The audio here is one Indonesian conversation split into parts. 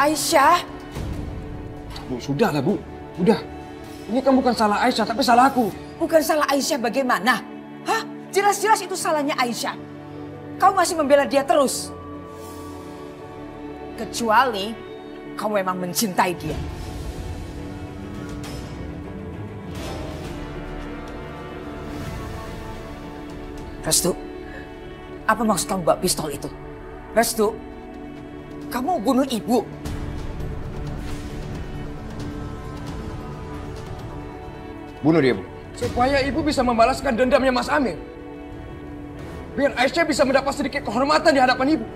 Aisyah? Bu, sudahlah Bu. Udah. Ini kan bukan salah Aisyah, tapi salah aku. Bukan salah Aisyah bagaimana? Hah? Jelas-jelas itu salahnya Aisyah. Kau masih membela dia terus. Kecuali kau memang mencintai dia. Restu, apa maksud kamu bawa pistol itu? Restu, kamu bunuh ibu. Bunuh dia, Bu. Supaya ibu bisa membalaskan dendamnya Mas Amir. Biar Aisyah bisa mendapat sedikit kehormatan di hadapan ibu.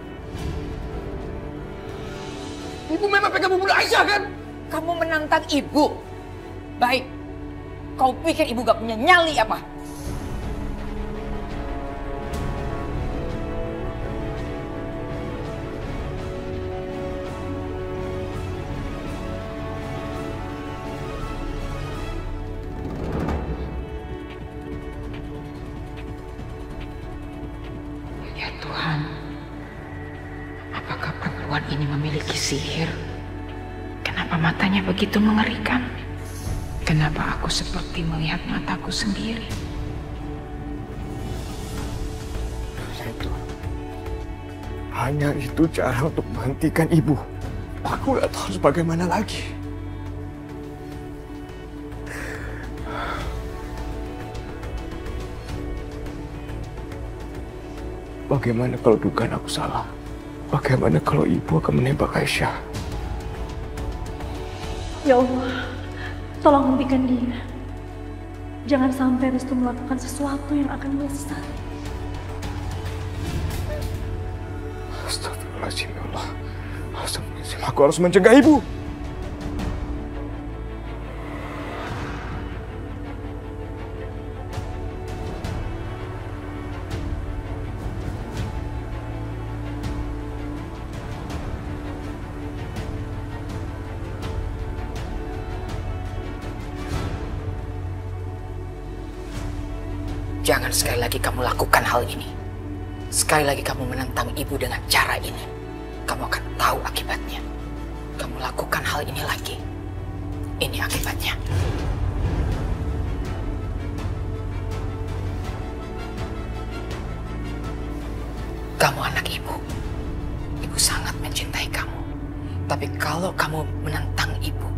Ibu memang pengen membunuh Aisyah, kan? Kamu menantang ibu. Baik, kau pikir ibu gak punya nyali apa? Ya Tuhan, apakah perempuan ini memiliki sihir? Kenapa matanya begitu mengerikan? Kenapa aku seperti melihat mataku sendiri? Itu. Hanya itu cara untuk menghentikan ibu. Aku gak tahu harus bagaimana lagi. Bagaimana kalau dugaan aku salah? Bagaimana kalau ibu akan menembak Aisyah? Ya Allah, tolong hentikan dia. Jangan sampai Restu melakukan sesuatu yang akan menyesali. Astagfirullahaladzim, ya Allah. Astagfirullahaladzim, aku harus mencegah ibu. Jangan sekali lagi kamu lakukan hal ini. Sekali lagi kamu menentang ibu dengan cara ini. Kamu akan tahu akibatnya. Kamu lakukan hal ini lagi. Ini akibatnya. Kamu anak ibu. Ibu sangat mencintai kamu. Tapi kalau kamu menentang ibu,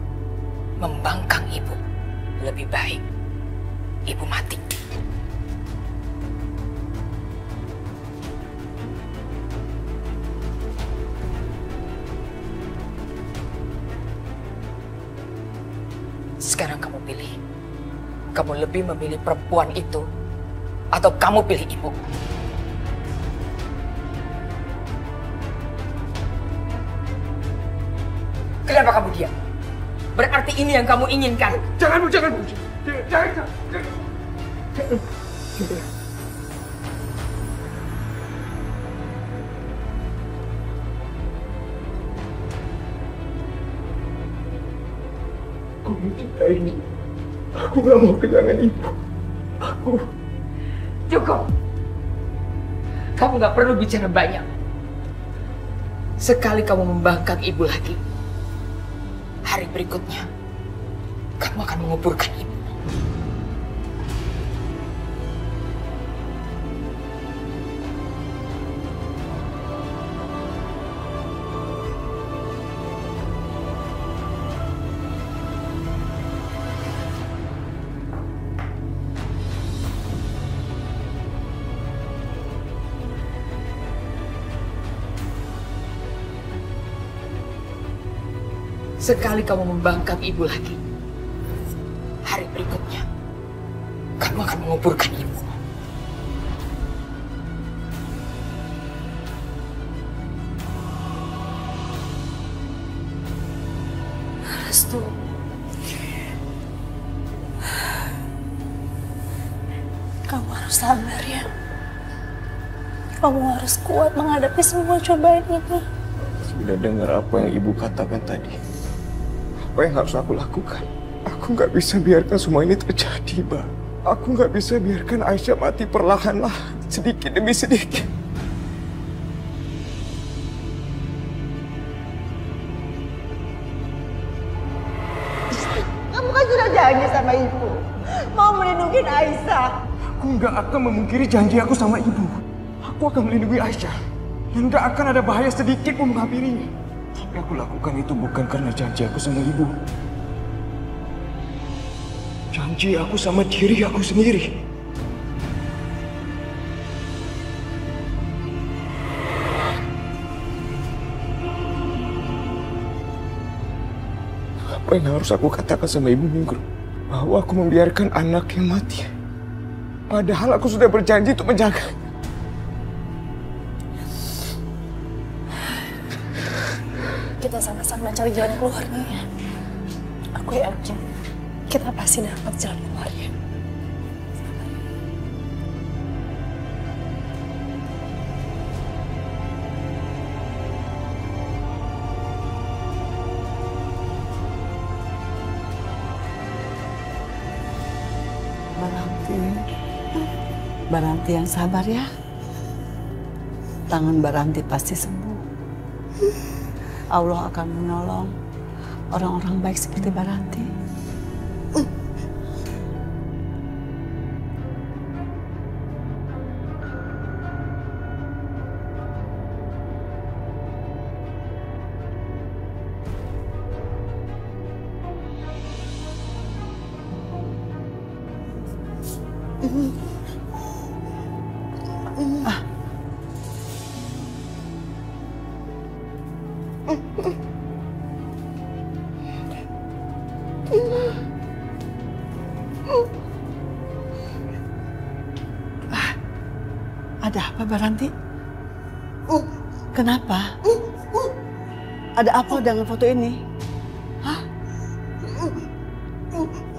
membangkang ibu, lebih baik ibu mati. Sekarang kamu pilih. Kamu lebih memilih perempuan itu atau kamu pilih ibu? Kenapa kamu diam? Berarti ini yang kamu inginkan. Jangan, Bu, jangan, Bu. Jangan. Aku mencintai ibu. Aku gak mau kehilangan ibu. Aku... Cukup. Kamu gak perlu bicara banyak. Sekali kamu membangkang ibu lagi, hari berikutnya kamu akan menguburkan ibu. Sekali kamu membangkang ibu lagi, hari berikutnya kamu akan menguburkan ibu. Restu, kamu harus sabar ya. Kamu harus kuat menghadapi semua cobaan ini. Sudah dengar apa yang ibu katakan tadi. Apa yang harus aku lakukan? Aku nggak bisa biarkan semua ini terjadi, Mbak. Aku nggak bisa biarkan Aisyah mati perlahan-lahan, sedikit demi sedikit. janji sama ibu. Mau melindungi Aisyah. Aku nggak akan memungkiri janji aku sama ibu. Aku akan melindungi Aisyah. Dan nggak akan ada bahaya sedikit pun menghampirinya. Tapi aku lakukan itu bukan karena janji aku sama ibu. Janji aku sama diri aku sendiri. Apa yang harus aku katakan sama ibu Ningrum? Bahwa aku membiarkan anaknya mati. Padahal aku sudah berjanji untuk menjaga. Kita sama-sama cari jalan keluarnya ya. Aku yakin kita pasti dapat jalan keluarnya. Baranti yang sabar ya. Tangan Baranti pasti sembuh. Allah akan menolong orang-orang baik seperti Baranti. Ada apa Baranti? Kenapa? Ada apa dengan foto ini? Hah?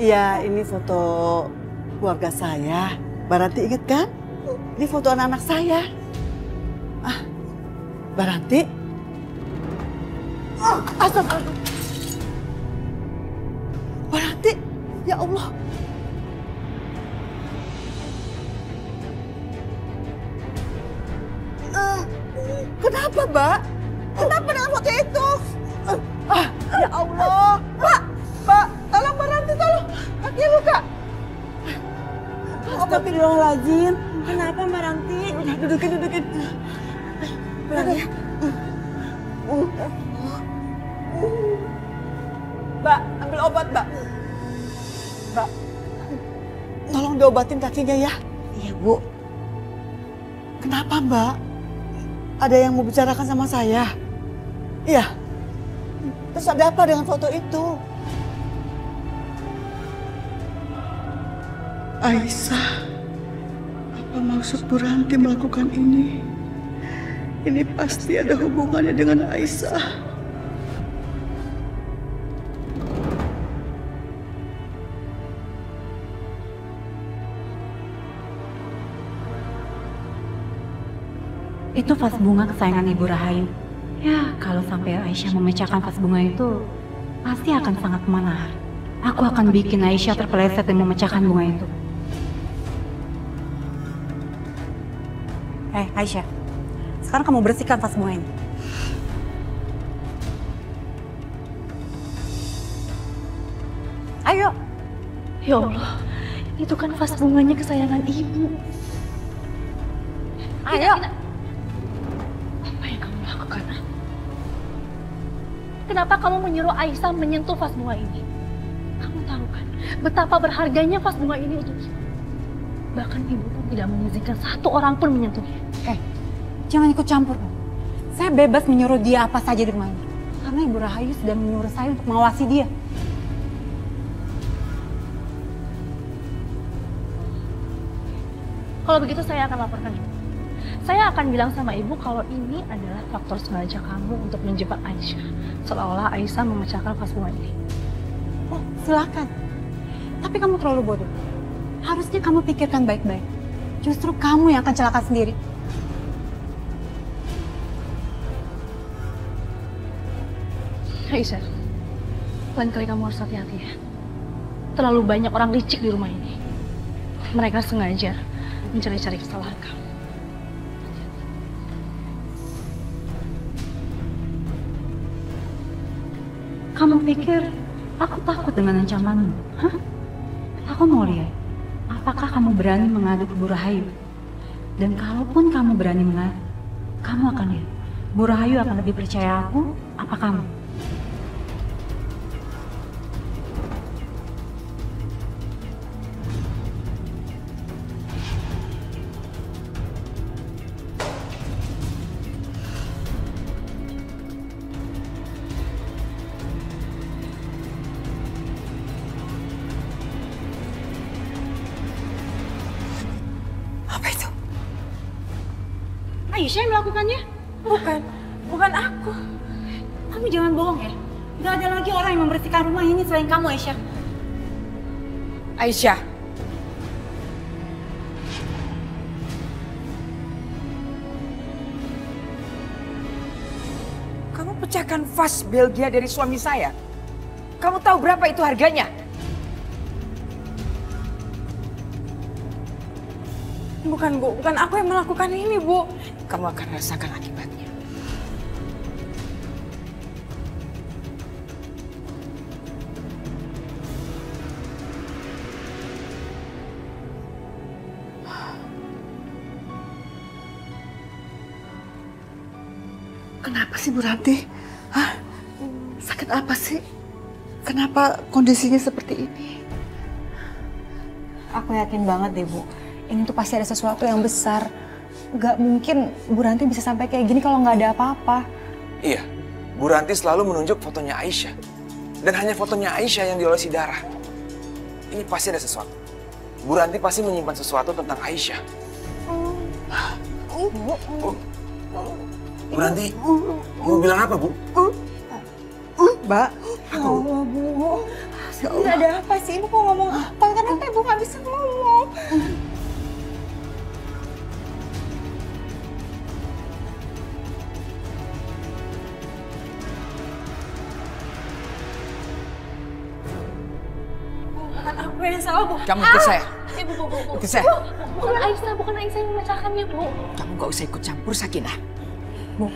Iya, ini foto keluarga saya. Baranti ingat kan? Ini foto anak-anak saya. Ah, Baranti? Astagfirullah. Baranti, ya Allah. Kenapa, Mbak? Kenapa dengan foto itu? Ya Allah. Mbak, tolong Baranti, tolong. Kaki luka. Astagfirullahaladzim. Kenapa Mbak Ranti? Udah, dudukin. Baranti. Mbak, ambil obat, Mbak. Mbak, tolong diobatin kakinya ya. Iya, Bu. Kenapa, Mbak? Ada yang mau bicarakan sama saya? Iya. Terus ada apa dengan foto itu? Aisyah, apa maksud Bu Ranti melakukan ini? Ini pasti ada hubungannya dengan Aisyah. Itu vas bunga kesayangan Ibu Rahayu. Ya, kalau sampai Aisyah memecahkan vas bunga itu, pasti akan sangat menarik. Aku akan bikin Aisyah terpeleset dan memecahkan bunga itu. Aisyah, sekarang kamu bersihkan vas bunga ini. Ayo. Ya Allah, itu kan vas bunganya kesayangan Ibu. Ayo. Apa yang kamu lakukan? Kenapa kamu menyuruh Aisyah menyentuh vas bunga ini? Kamu tahu kan betapa berharganya vas bunga ini untuk Ibu. Bahkan Ibu pun tidak mengizinkan satu orang pun menyentuhnya. Jangan ikut campur. Saya bebas menyuruh dia apa saja di rumah ini. Karena Ibu Rahayu sudah menyuruh saya untuk mengawasi dia. Kalau begitu saya akan laporkan Ibu. Saya akan bilang sama Ibu kalau ini adalah faktor sengaja kamu untuk menjebak Aisyah. Seolah-olah Aisyah memecahkan vas bunga ini. Oh, silakan. Tapi kamu terlalu bodoh. Harusnya kamu pikirkan baik-baik. Justru kamu yang akan celaka sendiri. Aisyah, lain kali kamu harus hati-hati ya. Terlalu banyak orang licik di rumah ini. Mereka sengaja mencari-cari kesalahan kamu. Kamu pikir aku takut dengan ancamanmu? Hah? Aku mau lihat, apakah kamu berani mengadu ke Bu Rahayu? Dan kalaupun kamu berani mengadu, kamu akan lihat, Bu Rahayu akan lebih percaya aku apa kamu? Aisyah yang melakukannya? Bukan aku. Kamu jangan bohong ya. Gak ada lagi orang yang membersihkan rumah ini selain kamu, Aisyah. Aisyah. Kamu pecahkan vas Belgia dari suami saya. Kamu tahu berapa itu harganya? Bukan, Bu. Bukan aku yang melakukan ini, Bu. Kamu akan rasakan akibatnya. Kenapa sih Bu Ranti? Hah? Sakit apa sih? Kenapa kondisinya seperti ini? Aku yakin banget deh, Bu. Ini tuh pasti ada sesuatu yang besar. Gak mungkin Bu Ranti bisa sampai kayak gini kalau nggak ada apa-apa. Iya, Bu Ranti selalu menunjuk fotonya Aisyah. Dan hanya fotonya Aisyah yang diolesi darah. Ini pasti ada sesuatu. Bu Ranti pasti menyimpan sesuatu tentang Aisyah. Bu Ranti, mau bilang apa, Bu? Mbak, Ya Allah, Bu. Ini ada apa sih? Ibu mau ngomong apa? Kenapa Ibu nggak bisa ngomong? Bukan aku yang salah, Bu. Kamu ikut saya. Ibu, Bu. Ikut saya. Bukan Aisyah yang memecahkannya, Bu. Kamu gak usah ikut campur, Sakinah. Bu,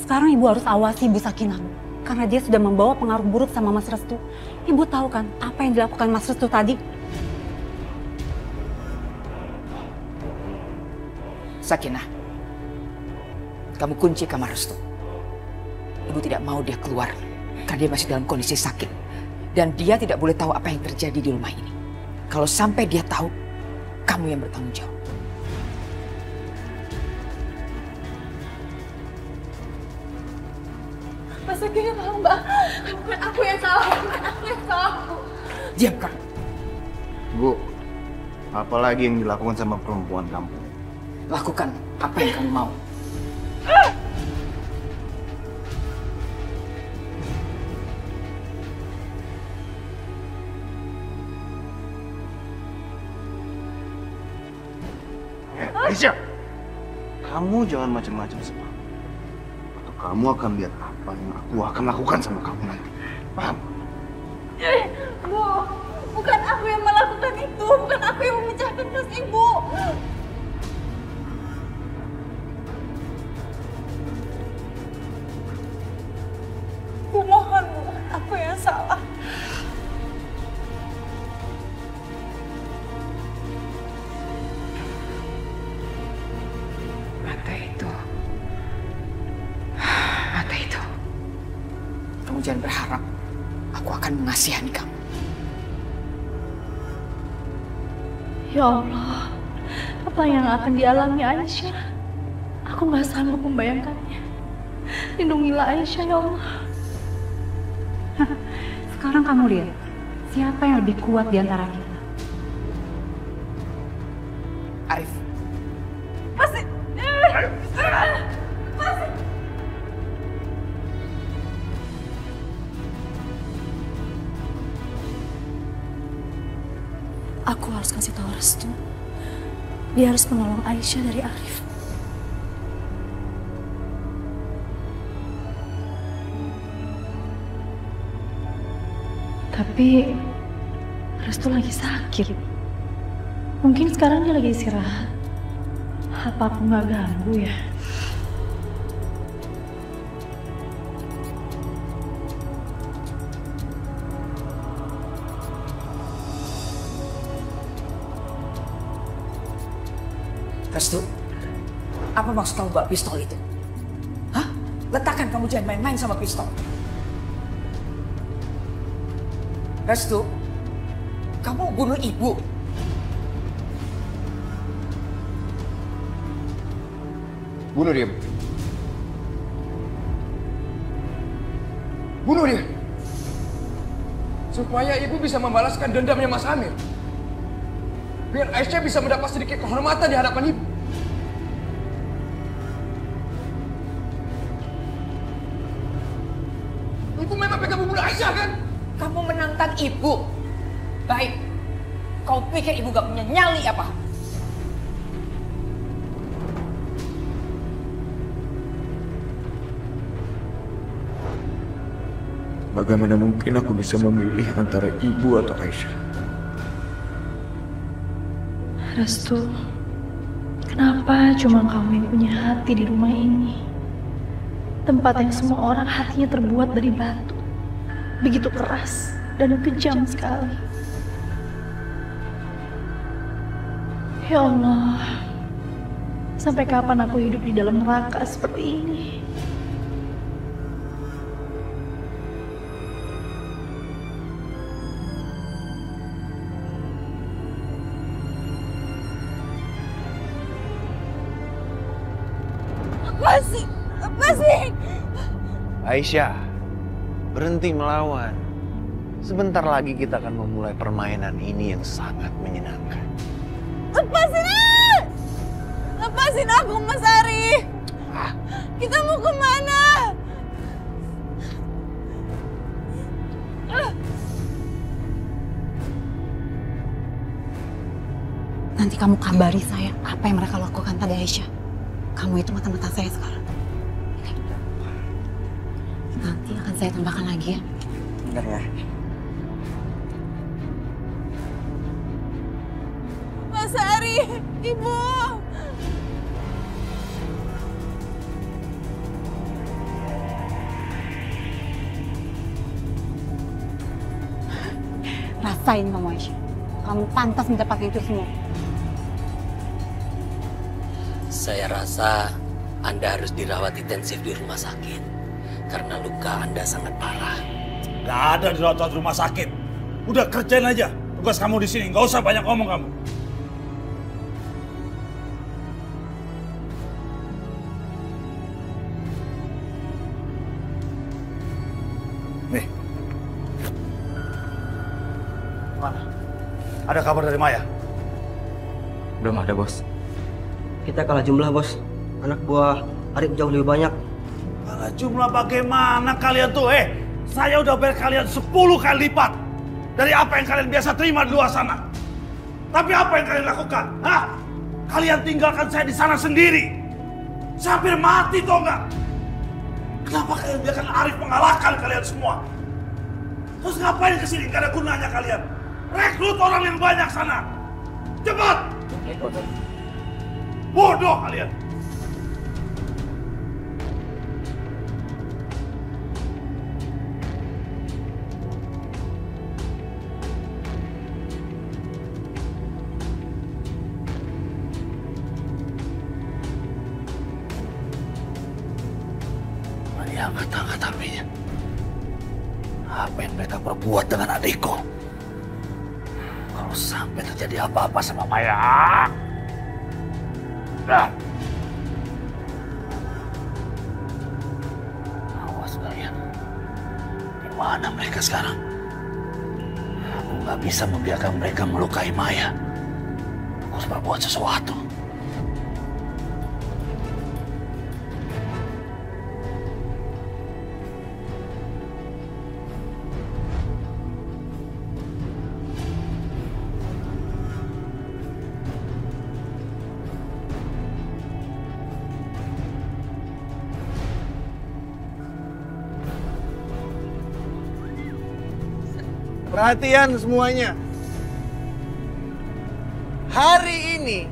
sekarang Ibu harus awasi Ibu Sakinah. Karena dia sudah membawa pengaruh buruk sama Mas Restu. Ibu tahu kan apa yang dilakukan Mas Restu tadi? Sakinah, kamu kunci kamar Restu. Ibu tidak mau dia keluar karena dia masih dalam kondisi sakit. Dan dia tidak boleh tahu apa yang terjadi di rumah ini. Kalau sampai dia tahu, kamu yang bertanggung jawab. Masa gini tahu, Mbak? Bukan aku yang salah, Bu. Diam kamu. Bu, apa lagi yang dilakukan sama perempuan kamu? Lakukan apa yang kamu mau. Aisyah, kamu jangan macam-macam sama aku. Atau kamu akan lihat apa yang aku akan lakukan sama kamu nanti. Paham? Bu, bukan aku yang melakukan itu. Bukan aku yang memecahkan tas Ibu. Bu, mohon, Bu. Aku yang salah. Mata itu. Kamu jangan berharap aku akan mengasihani kamu. Ya Allah, apa yang akan dialami Aisyah? Aku nggak sanggup membayangkannya. Lindungilah Aisyah, ya Allah. Sekarang kamu lihat, siapa yang lebih kuat di antara kita? Arif. Aku harus kasih tahu Restu. Dia harus menolong Aisyah dari Arif. Tapi Restu lagi sakit. Mungkin sekarang dia lagi istirahat. Apa aku nggak ganggu ya? Restu, apa maksud kamu bawa pistol itu? Hah? Letakkan, kamu jangan main-main sama pistol. Restu, kamu bunuh ibu. Bunuh dia, Bu. Bunuh dia. Supaya ibu bisa membalaskan dendamnya Mas Amir. Biar Aisyah bisa mendapat sedikit kehormatan di hadapan ibu. Ibu memang pengen membunuh Aisyah, kan? Kamu menantang ibu. Baik, kau pikir ibu gak punya nyali apa? Bagaimana mungkin aku bisa memilih antara ibu atau Aisyah? Restu, kenapa cuma kamu yang punya hati di rumah ini? Tempat yang semua orang hatinya terbuat dari batu. Begitu keras dan kejam sekali. Ya Allah, sampai kapan aku hidup di dalam neraka seperti ini? Apa sih? Aisyah, berhenti melawan. Sebentar lagi kita akan memulai permainan ini yang sangat menyenangkan. Lepasin! Lepasin aku, Mas Ari! Kita mau kemana? Nanti kamu kabari saya apa yang mereka lakukan pada Aisyah. Kamu itu mata-mata saya sekarang. Nanti akan saya tambahkan lagi ya. Bentar ya. Mas Ari, Ibu! Rasain kamu Aisyah. Kamu pantas mendapatkan itu semua. Saya rasa Anda harus dirawat intensif di rumah sakit. Karena luka Anda sangat parah. Gak ada dirawat rumah sakit. Udah kerjain aja tugas kamu di sini. Gak usah banyak ngomong kamu. Nih. Mana? Ada kabar dari Maya? Belum ada, Bos. Kita kalah jumlah, Bos. Anak buah Arif jauh lebih banyak. Kalah jumlah bagaimana kalian tuh? Saya udah bayar kalian 10 kali lipat dari apa yang kalian biasa terima di luar sana. Tapi apa yang kalian lakukan? Hah? Kalian tinggalkan saya di sana sendiri. Saya hampir mati tau nggak? Kenapa kalian biarkan Arif mengalahkan kalian semua? Terus ngapain kesini? Gak ada gunanya kalian. Rekrut orang yang banyak sana. Cepat! Bodoh kalian. Angkat-angkat HP-nya. Apa yang mereka perbuat dengan adikku? Kalau sampai terjadi apa-apa sama Maya. Nah. Awas kalian. Di mana mereka sekarang? Aku nggak bisa membiarkan mereka melukai Maya. Aku harus berbuat sesuatu. Perhatian semuanya. Hari ini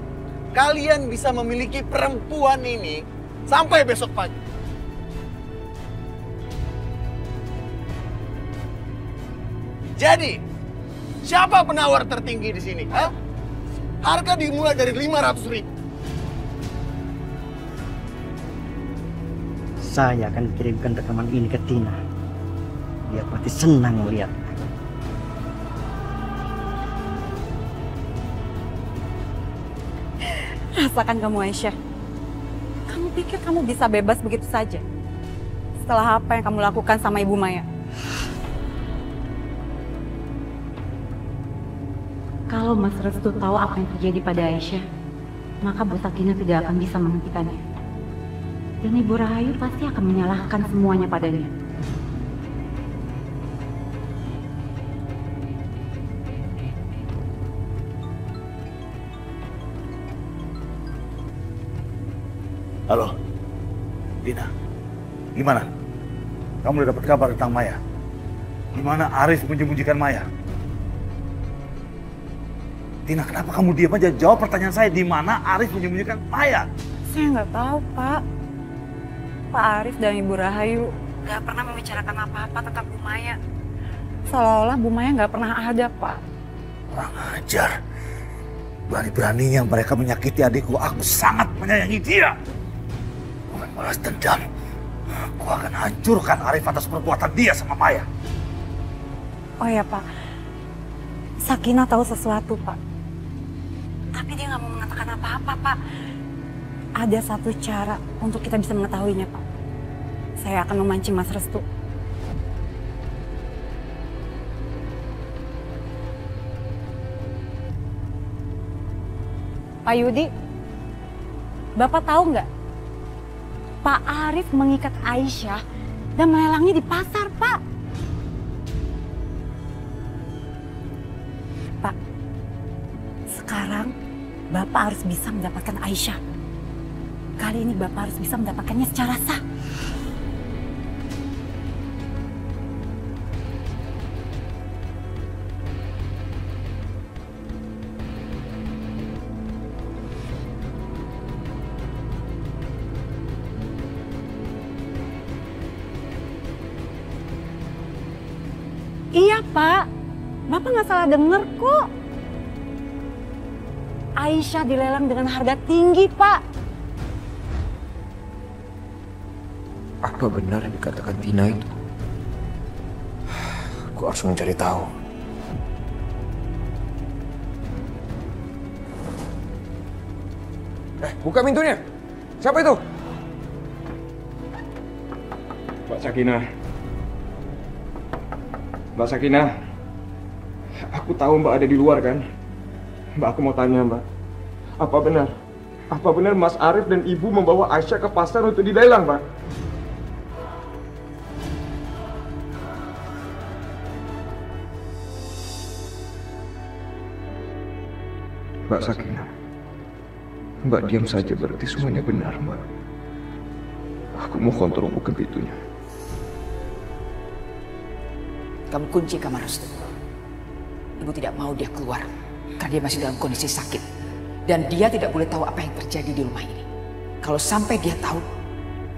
kalian bisa memiliki perempuan ini sampai besok pagi. Jadi, siapa penawar tertinggi di sini? Hah? Harga dimulai dari 500.000. Saya akan kirimkan rekaman ini ke Tina. Dia pasti senang melihat. Rasakan kamu, Aisyah. Kamu pikir kamu bisa bebas begitu saja? Setelah apa yang kamu lakukan sama Ibu Maya? Kalau Mas Restu tahu apa yang terjadi pada Aisyah, maka Bu Sakinah tidak akan bisa menghentikannya. Dan Ibu Rahayu pasti akan menyalahkan semuanya padanya. Halo, Tina. Gimana? Kamu udah dapat kabar tentang Maya? Gimana Arif menyembunyikan Maya? Tina, kenapa kamu diam aja? Jawab pertanyaan saya, di mana Arif menyembunyikan Maya? Saya nggak tahu, Pak. Pak Arif dan Ibu Rahayu nggak pernah membicarakan apa-apa tentang Bu Maya. Seolah-olah Bu Maya nggak pernah ada, Pak. Kurang ajar. Berani-beraninya mereka menyakiti adikku. Aku sangat menyayangi dia. Aku akan balas dendam. Aku akan hancurkan Arif atas perbuatan dia sama Maya. Oh ya, Pak. Sakinah tahu sesuatu, Pak. Tapi dia nggak mau mengatakan apa-apa, Pak. Ada satu cara untuk kita bisa mengetahuinya, Pak. Saya akan memancing Mas Restu. Pak Yudi, Bapak tahu nggak? Pak Arif mengikat Aisyah dan melelangnya di pasar, Pak. Pak, sekarang Bapak harus bisa mendapatkan Aisyah. Kali ini Bapak harus bisa mendapatkannya secara sah. Iya, Pak. Bapak nggak salah dengar kok. Aisyah dilelang dengan harga tinggi, Pak. Apa benar yang dikatakan Tina itu? Aku harus mencari tahu. Buka pintunya. Siapa itu? Mbak Sakinah. Mbak Sakinah. Aku tahu Mbak ada di luar kan? Mbak, aku mau tanya, Mbak. Apa benar? Apa benar Mas Arif dan Ibu membawa Aisyah ke pasar untuk dilelang, Mbak? Mbak Sakinah. Mbak diam saja berarti semuanya benar, Mbak. Aku mohon tolong buka pintunya. Kamu kunci kamar Restu. Ibu tidak mau dia keluar karena dia masih dalam kondisi sakit. Dan dia tidak boleh tahu apa yang terjadi di rumah ini. Kalau sampai dia tahu,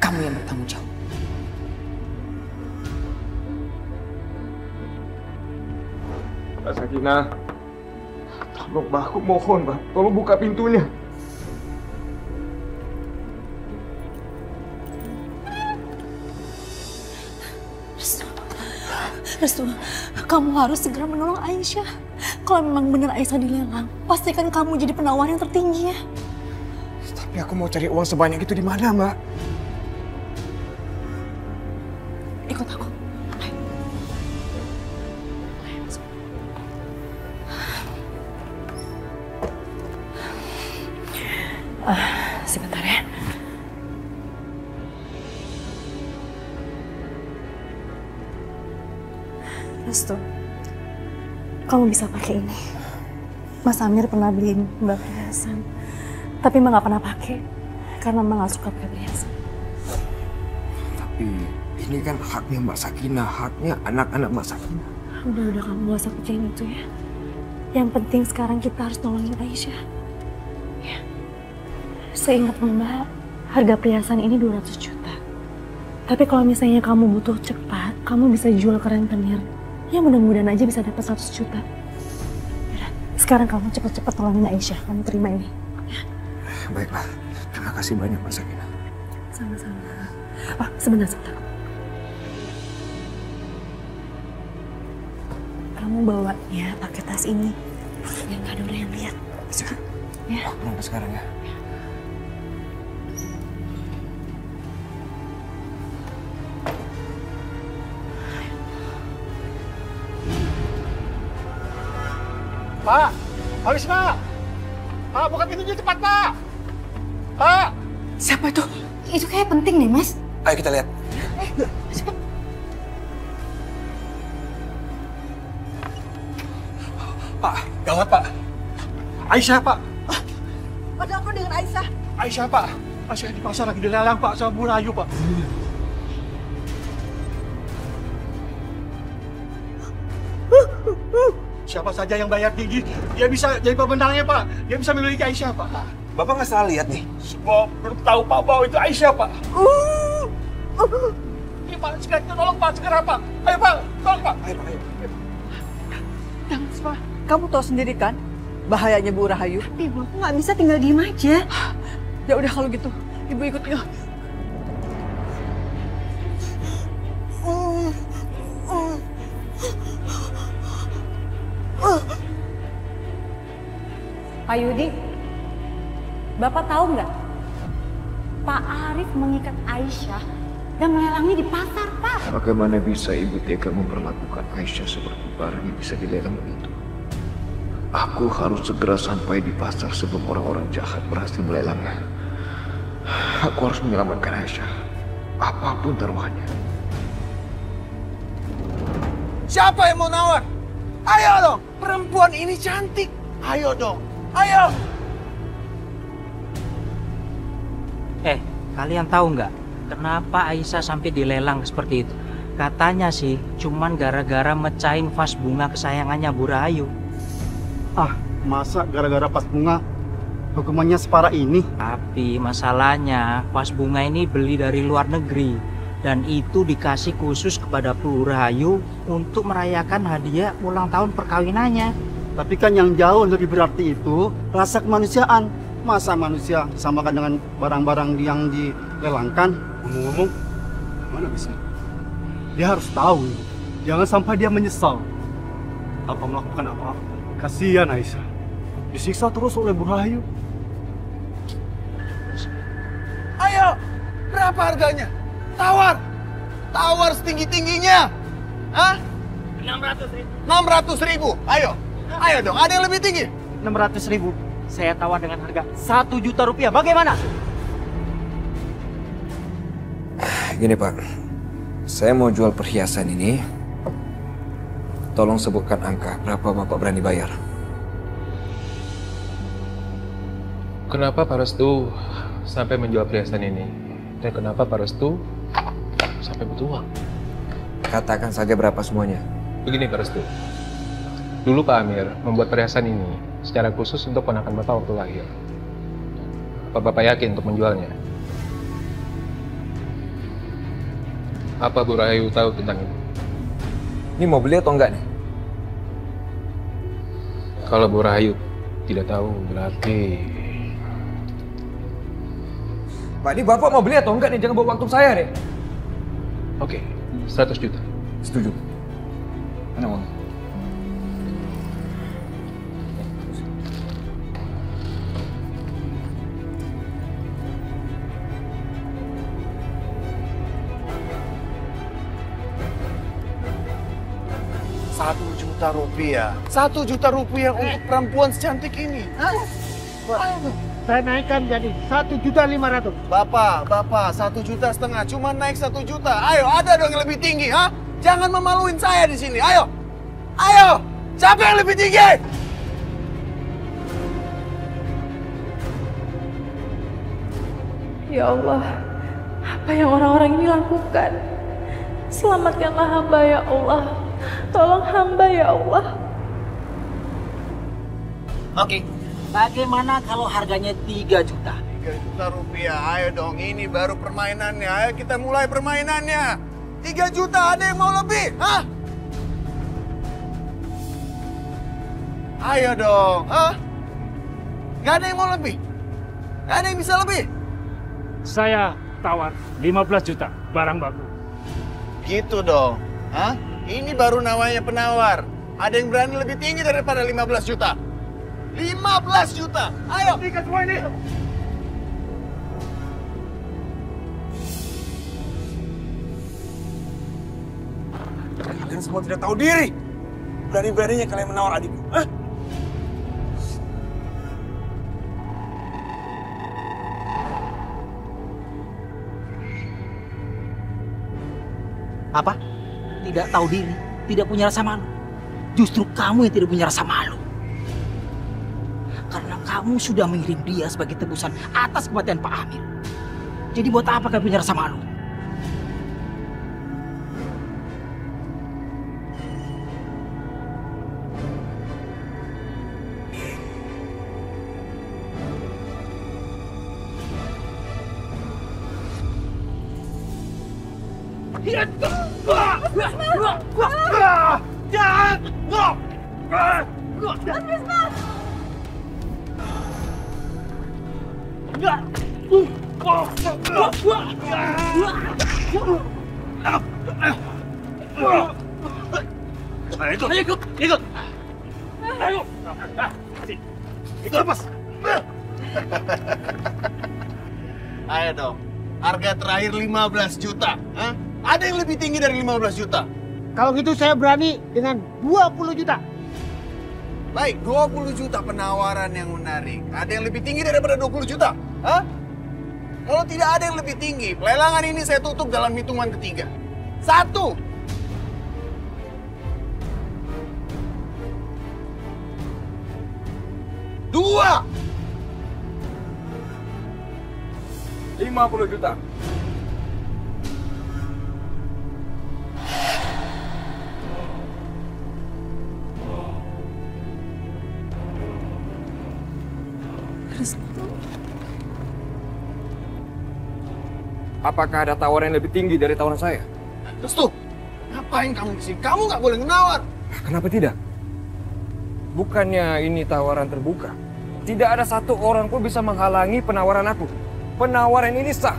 kamu yang bertanggung jawab. Mbak Sakinah. Tolong, Mbak, aku mohon, Mbak. Tolong buka pintunya. Restu, kamu harus segera menolong Aisyah. Kalau memang benar Aisyah dilelang, pastikan kamu jadi penawar yang tertinggi ya. Tapi aku mau cari uang sebanyak itu di mana, Mbak? Ikut aku. Sebentar ya. Restu, kamu bisa pakai ini. Mas Amir pernah beliin Mbak perhiasan, tapi Mbak nggak pernah pakai karena Mbak nggak suka pakai perhiasan. Tapi ini kan haknya Mbak Sakinah, haknya anak-anak Mbak Sakinah. Udah kamu gak usah percayain itu ya. Yang penting sekarang kita harus nolongin Aisyah. Ya. Seingat Mbak, harga perhiasan ini 200 juta. Tapi kalau misalnya kamu butuh cepat, kamu bisa jual ke rentenir. Ya mudah-mudahan aja bisa dapat 100 juta. Ya, sekarang kamu cepat-cepat tolongin Aisyah, kamu terima ini. Ya. Baiklah, terima kasih banyak Mbak Sakinah. Sama-sama. Oh, sebentar. Kamu bawanya pakai tas ini. Biar nggak ada orang yang lihat. Ya. Berangkat sekarang ya. Pak! Habis, Pak! Pak, buka pintunya cepat, Pak! Pak! Siapa itu? Itu kayak penting nih, Mas. Ayo kita lihat. Cepat. Pak, gawat, Pak. Aisyah, Pak. Ada apa dengan Aisyah? Aisyah, Pak. Aisyah di pasar lagi dilelang, Pak, sama Bu Rahayu, Pak. Siapa saja yang bayar tinggi, dia bisa jadi pemenangnya, Pak. Dia bisa memiliki Aisyah, Pak. Bapak nggak salah lihat nih. Semua belum tahu, Pak, bahwa itu Aisyah, Pak. Ini, Pak, segera tolong, Pak, segera, Pak. Ayo, Pak, tolong, Pak. Ayo, Pak, ayo. Jangan, Pak. Kamu tahu sendiri kan bahayanya Bu Rahayu? Ibu, aku nggak bisa tinggal diem aja. Ya udah kalau gitu, Ibu ikut yuk. Pak Yudi, Bapak tahu nggak? Pak Arif mengikat Aisyah dan melelangnya di pasar, Pak. Bagaimana bisa ibu tega memperlakukan Aisyah seperti barang yang bisa dilelang begitu? Aku harus segera sampai di pasar sebelum orang-orang jahat berhasil melelangnya. Aku harus menyelamatkan Aisyah, apapun taruhannya. Siapa yang mau nawar? Ayo dong, perempuan ini cantik. Ayo dong, ayo. Kalian tahu nggak kenapa Aisyah sampai dilelang seperti itu? Katanya sih cuman gara-gara mecahin vas bunga kesayangannya Bu Rahayu. Ah, masa gara-gara vas bunga hukumannya separah ini? Tapi masalahnya vas bunga ini beli dari luar negeri dan itu dikasih khusus kepada Bu Rahayu untuk merayakan hadiah ulang tahun perkawinannya. Tapi kan yang jauh lebih berarti itu rasa kemanusiaan. Masa manusia disamakan dengan barang-barang yang dilelangkan? Ngomong-ngomong, mana bisa? Dia harus tahu, jangan sampai dia menyesal tanpa melakukan apa-apa. Kasihan Aisyah, disiksa terus oleh Bu Rahayu. Ayo, berapa harganya? Tawar, tawar setinggi-tingginya. Hah? 600.000. Ayo, ayo dong. Ada yang lebih tinggi? 600.000. Saya tawar dengan harga 1 juta rupiah. Bagaimana? Gini Pak, saya mau jual perhiasan ini. Tolong sebutkan angka berapa Bapak berani bayar. Kenapa Pak Restu sampai menjual perhiasan ini? Dan kenapa Pak Restu sampai butuh uang? Katakan saja berapa semuanya. Begini Pak Restu, dulu Pak Amir membuat perhiasan ini secara khusus untuk ponakan Bapak waktu lahir. Apa Bapak yakin untuk menjualnya? Apa Bu Rahayu tahu tentang itu? Ini mau beli atau enggak nih? Kalau Bu Rahayu tidak tahu, berarti... Pak, ini Bapak mau beli atau enggak nih? Jangan bawa waktu saya deh. Oke, 100 juta. Setuju. Mana uangnya? Rp1 juta. 1 juta rupiah untuk perempuan secantik ini. Hah? Saya naikkan jadi 1.500.000. Bapak, 1,5 juta. Cuma naik 1 juta. Ayo, ada dong yang lebih tinggi, ha? Jangan memaluin saya di sini. Ayo, ayo. Siapa yang lebih tinggi? Ya Allah, apa yang orang-orang ini lakukan? Selamatkanlah hamba ya Allah. Tolong hamba ya Allah. Oke, bagaimana kalau harganya 3 juta? 3 juta rupiah, ayo dong. Ini baru permainannya. Ayo kita mulai permainannya. 3 juta, ada yang mau lebih? Hah? Ayo dong, hah? Gak ada yang mau lebih? Gak ada yang bisa lebih? Saya tawar 15 juta barang baku. Gitu dong. Hah? Ini baru namanya penawar. Ada yang berani lebih tinggi daripada 15 juta. 15 juta. Ayo. Ikat semua ini. Kalian semua tidak tahu diri. Berani-beraninya kalian menawar adikku. Hah? Apa? Tidak tahu diri, tidak punya rasa malu. Justru kamu yang tidak punya rasa malu. Karena kamu sudah mengirim dia sebagai tebusan atas kematian Pak Amir. Jadi buat apa kamu punya rasa malu? Ikut. Ayo. Ikut lepas. Ayo dong. Harga terakhir 15 juta. Hah? Ada yang lebih tinggi dari 15 juta? Kalau gitu saya berani dengan 20 juta. Baik, 20 juta penawaran yang menarik. Ada yang lebih tinggi daripada 20 juta? Hah? Kalau tidak ada yang lebih tinggi, pelelangan ini saya tutup dalam hitungan ketiga. 1. 2. 50 juta. Apakah ada tawaran yang lebih tinggi dari tawaran saya? Restu, ngapain kamu kesini? Kamu nggak boleh menawar. Kenapa tidak? Bukannya ini tawaran terbuka. Tidak ada satu orang pun bisa menghalangi penawaran aku. Penawaran ini sah.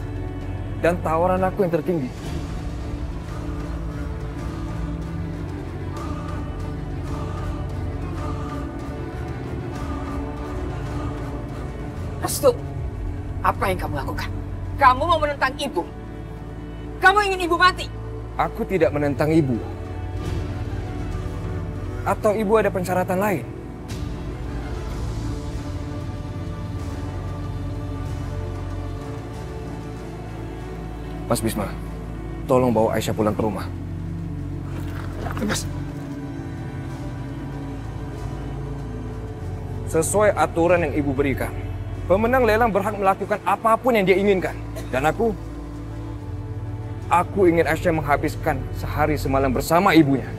Dan tawaran aku yang tertinggi. Restu, apa yang kamu lakukan? Kamu mau menentang ibu? Kamu ingin ibu mati? Aku tidak menentang ibu. Atau ibu ada persyaratan lain? Mas Bisma, tolong bawa Aisyah pulang ke rumah. Mas. Sesuai aturan yang ibu berikan, pemenang lelang berhak melakukan apapun yang dia inginkan. Dan aku ingin Aisyah menghabiskan sehari semalam bersama ibunya.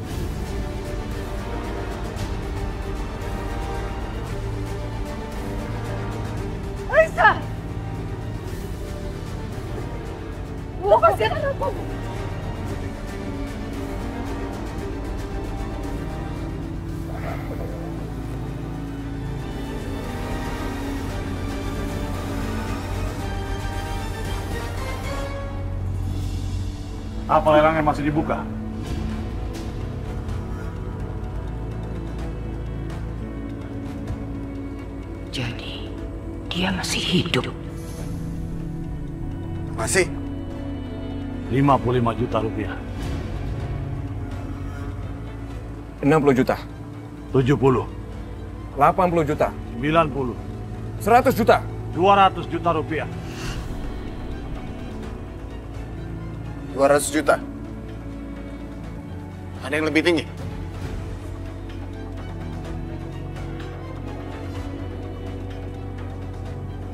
Aisyah! Lepaskan anakku! Apa lelangnya masih dibuka? Jadi, dia masih hidup. Masih. 55 juta rupiah. 60 juta. 70. 80 juta. 90. 100 juta. 200 juta rupiah. 200 juta. Ada yang lebih tinggi?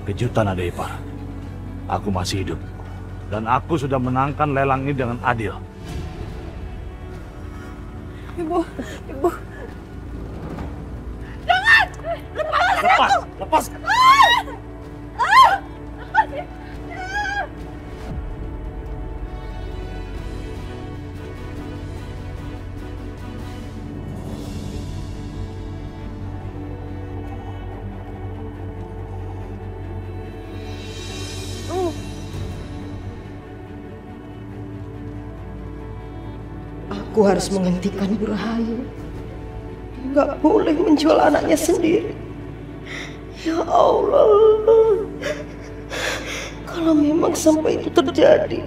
Kejutan ada ipar. Aku masih hidup. Dan aku sudah menangkan lelang ini dengan adil. Ibu. Jangan! Lepas! Lepaskan! Aku harus menghentikan Bu Rahayu. Nggak boleh menjual anaknya sendiri. Ya Allah, kalau memang sampai itu terjadi,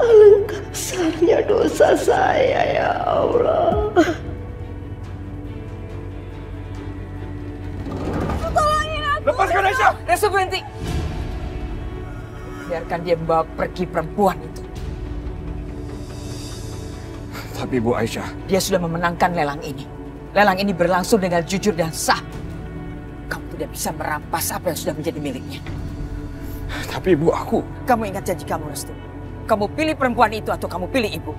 alangkah besarnya dosa saya, ya Allah. Tolongin aku. Lepaskan Aisyah. Restu, berhenti. Biarkan dia membawa pergi perempuan itu. Tapi Bu Aisyah, dia sudah memenangkan lelang ini. Lelang ini berlangsung dengan jujur dan sah. Kamu tidak bisa merampas apa yang sudah menjadi miliknya. Tapi Ibu, aku... Kamu ingat janji kamu, Restu. Kamu pilih perempuan itu atau kamu pilih ibu.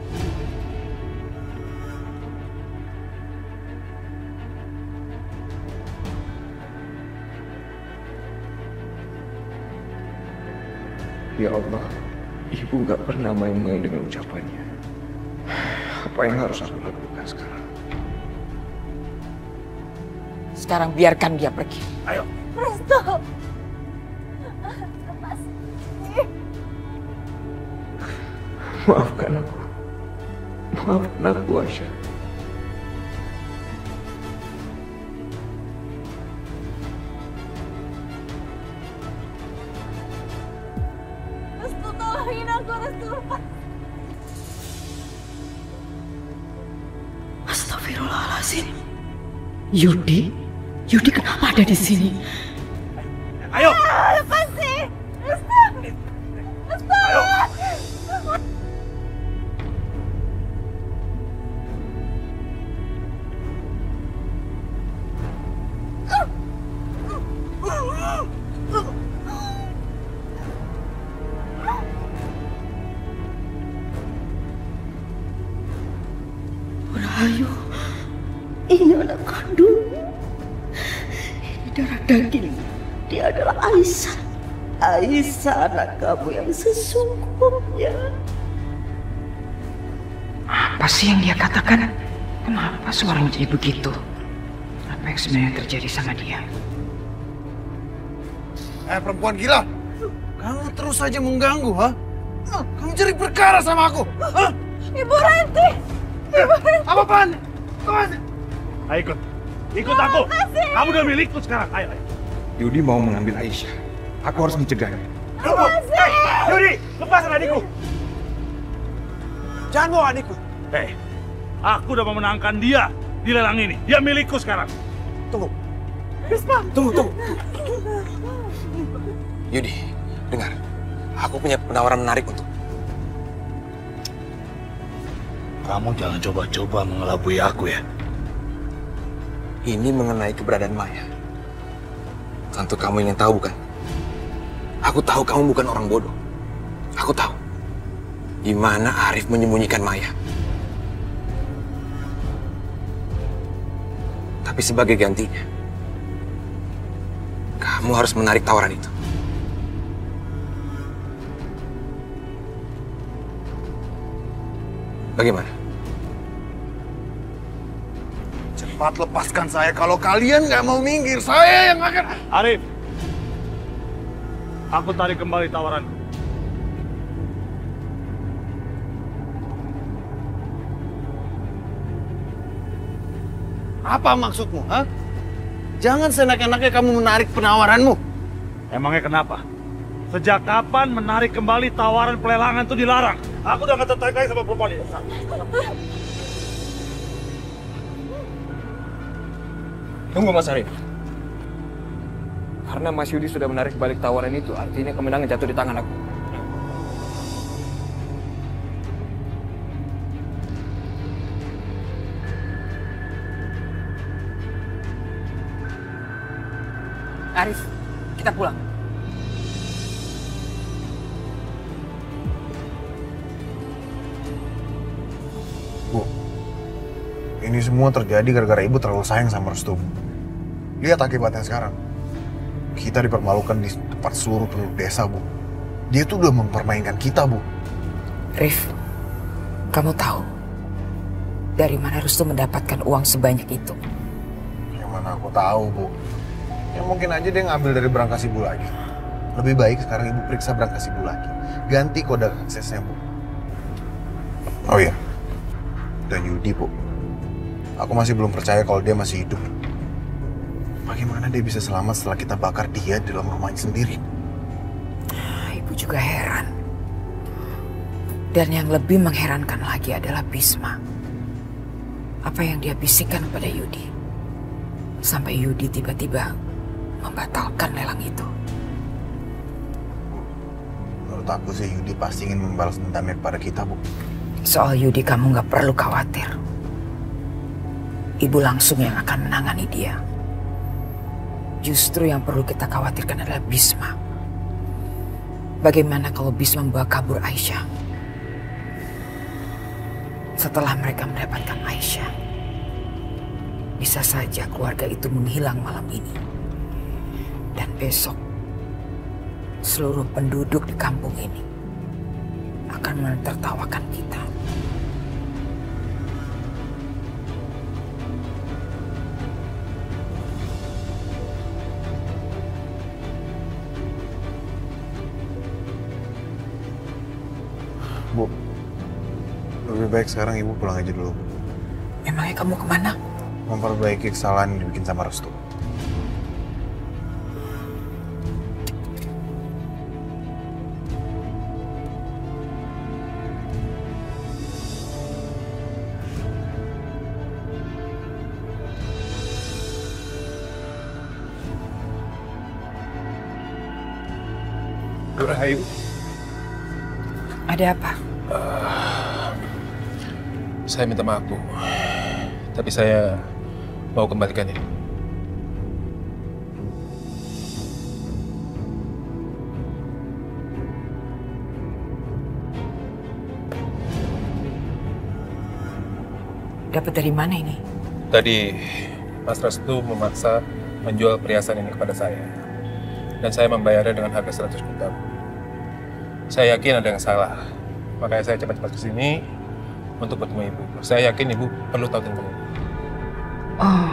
Ya Allah, Ibu nggak pernah main-main dengan ucapannya. Apa yang harus aku lakukan sekarang? Sekarang biarkan dia pergi. Ayo. Restu. Maafkan aku. Maafkan aku, Aisyah. Restu, tolongin aku, Restu. Astagfirullahaladzim. Yudi? Yudi kenapa ada di sini? Ayo! Lepasin! Restu! Restu! Ayo! Rahayu, ini anak kandungmu. Ini darah daging. Dia adalah Aisyah. Aisyah anak kamu yang sesungguhnya. Apa sih yang dia katakan? Kenapa suaranya jadi begitu? Apa yang sebenarnya terjadi sama dia? Perempuan gila! Kamu terus saja mengganggu, ha? Kamu cari perkara sama aku, ha? Ibu Ranti! Apa-apaan? Ayo ikut. Ikut aku. Kamu udah milikku sekarang. Ayo, ayo. Yudi mau mengambil Aisyah. Aku harus mencegahnya. Yudi, lepaskan adikku. Jangan bawa adikku. Aku udah memenangkan dia di lelang ini. Dia milikku sekarang. Tunggu. Risma. Tunggu. Yudi, dengar. Aku punya penawaran menarik untuk... Kamu jangan coba-coba mengelabui aku ya. Ini mengenai keberadaan Maya. Tentu kamu ingin tahu, bukan? Aku tahu kamu bukan orang bodoh. Aku tahu di mana Arif menyembunyikan Maya. Tapi sebagai gantinya, kamu harus menarik tawaran itu. Bagaimana? Cepat lepaskan saya. Kalau kalian nggak mau minggir, saya yang akan... Arif, aku tarik kembali tawaranku. Apa maksudmu, ha? Jangan seenak-enaknya kamu menarik penawaranmu. Emangnya kenapa? Sejak kapan menarik kembali tawaran pelelangan itu dilarang? Aku udah gak tertarik lagi sama perempuan ini. Tunggu Mas Arif. Karena Mas Yudi sudah menarik balik tawaran itu, artinya kemenangan jatuh di tangan aku. Arif, kita pulang. Bu, ini semua terjadi gara-gara ibu terlalu sayang sama Restu. Lihat akibatnya sekarang. Kita dipermalukan di depan seluruh penduduk desa, Bu. Dia tuh udah mempermainkan kita, Bu. Rif, kamu tahu dari mana Restu mendapatkan uang sebanyak itu? Yang mana aku tahu, Bu. Ya mungkin aja dia ngambil dari berangkas ibu lagi. Lebih baik sekarang ibu periksa berangkas ibu lagi. Ganti kode aksesnya, Bu. Oh iya, dan Yudi, Bu. Aku masih belum percaya kalau dia masih hidup. Bagaimana dia bisa selamat setelah kita bakar dia di dalam rumahnya sendiri? Ibu juga heran. Dan yang lebih mengherankan lagi adalah Bisma. Apa yang dia bisikkan kepada Yudi. Sampai Yudi tiba-tiba membatalkan lelang itu. Menurut aku sih Yudi pasti ingin membalas dendamnya kepada kita, Bu. Soal Yudi kamu nggak perlu khawatir. Ibu langsung yang akan menangani dia. Justru yang perlu kita khawatirkan adalah Bisma. Bagaimana kalau Bisma membawa kabur Aisyah? Setelah mereka mendapatkan Aisyah, bisa saja keluarga itu menghilang malam ini. Dan besok, seluruh penduduk di kampung ini akan menertawakan kita. Bu, lebih baik sekarang Ibu pulang aja dulu. Emangnya kamu kemana? Memperbaiki kesalahan yang dibikin sama Restu. Rahayu. Ada apa? Saya minta maaf, Bu. Tapi saya mau kembalikan ini. Dapat dari mana ini? Tadi Mas Restu memaksa menjual perhiasan ini kepada saya. Dan saya membayarnya dengan harga 100 juta. Saya yakin ada yang salah. Makanya saya cepat-cepat ke sini untuk bertemu Ibu. Saya yakin Ibu perlu tahu tentang ini. Oh.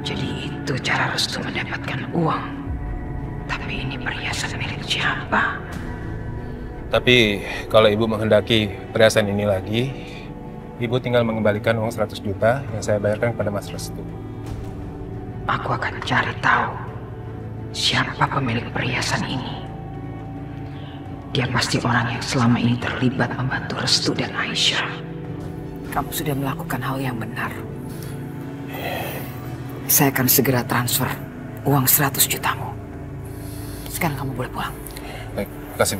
Jadi itu cara Restu mendapatkan uang. Tapi ini perhiasan milik siapa? Tapi kalau Ibu menghendaki perhiasan ini lagi, Ibu tinggal mengembalikan uang 100 juta yang saya bayarkan kepada Mas Restu. Aku akan cari tahu siapa pemilik perhiasan ini. Dia pasti orang yang selama ini terlibat membantu Restu dan Aisyah. Kamu sudah melakukan hal yang benar. Saya akan segera transfer uang 100 jutamu. Sekarang kamu boleh pulang. Baik, terima kasih.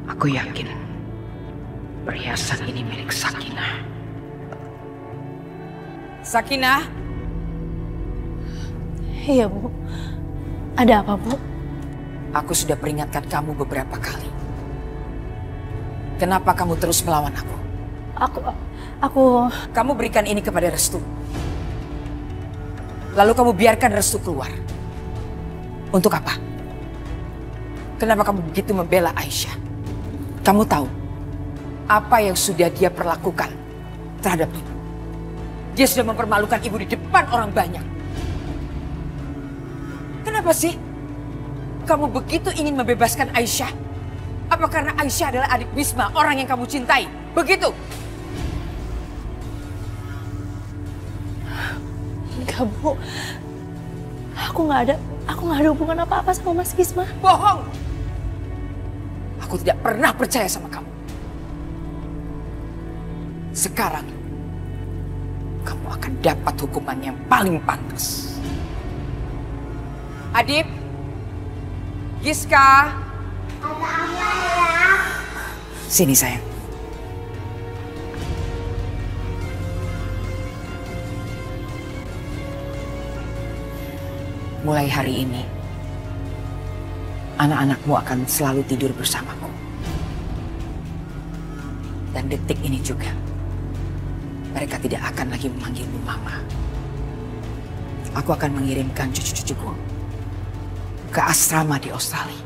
Aku yakin perhiasan ini milik Sakinah. Sakinah? Iya, Bu. Ada apa, Bu? Aku sudah peringatkan kamu beberapa kali. Kenapa kamu terus melawan aku? Kamu berikan ini kepada Restu. Lalu kamu biarkan Restu keluar. Untuk apa? Kenapa kamu begitu membela Aisyah? Kamu tahu apa yang sudah dia perlakukan terhadap ibu. Dia sudah mempermalukan ibu di depan orang banyak. Kenapa sih kamu begitu ingin membebaskan Aisyah? Apa karena Aisyah adalah adik Bisma, orang yang kamu cintai? Begitu? Enggak, Bu. Aku nggak ada hubungan apa-apa sama Mas Bisma. Bohong. Aku tidak pernah percaya sama kamu. Sekarang, kamu akan dapat hukuman yang paling pantas. Adip, Giska. Ada apa ya? Sini sayang. Mulai hari ini, anak-anakmu akan selalu tidur bersamaku. Dan detik ini juga, mereka tidak akan lagi memanggilmu Mama. Aku akan mengirimkan cucu-cucuku ke asrama di Australia.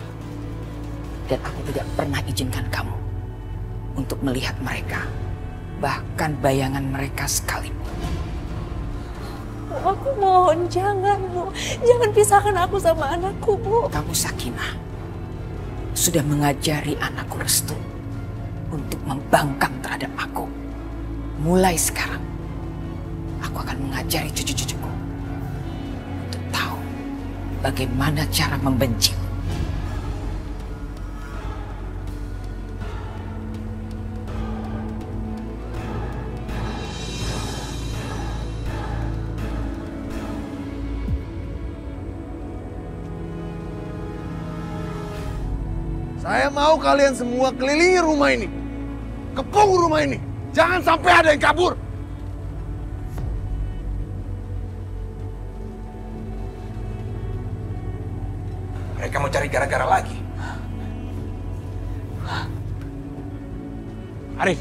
Dan aku tidak pernah izinkan kamu untuk melihat mereka, bahkan bayangan mereka sekalipun. Bu, aku mohon jangan, Bu. Jangan pisahkan aku sama anakku, Bu. Kamu Sakinah sudah mengajari anakku Restu untuk membangkang terhadap aku. Mulai sekarang, aku akan mengajari cucu-cucuku untuk tahu bagaimana cara membenci. Saya mau kalian semua kelilingi rumah ini. Kepung rumah ini. Jangan sampai ada yang kabur. Mereka mau cari gara-gara lagi. Arif,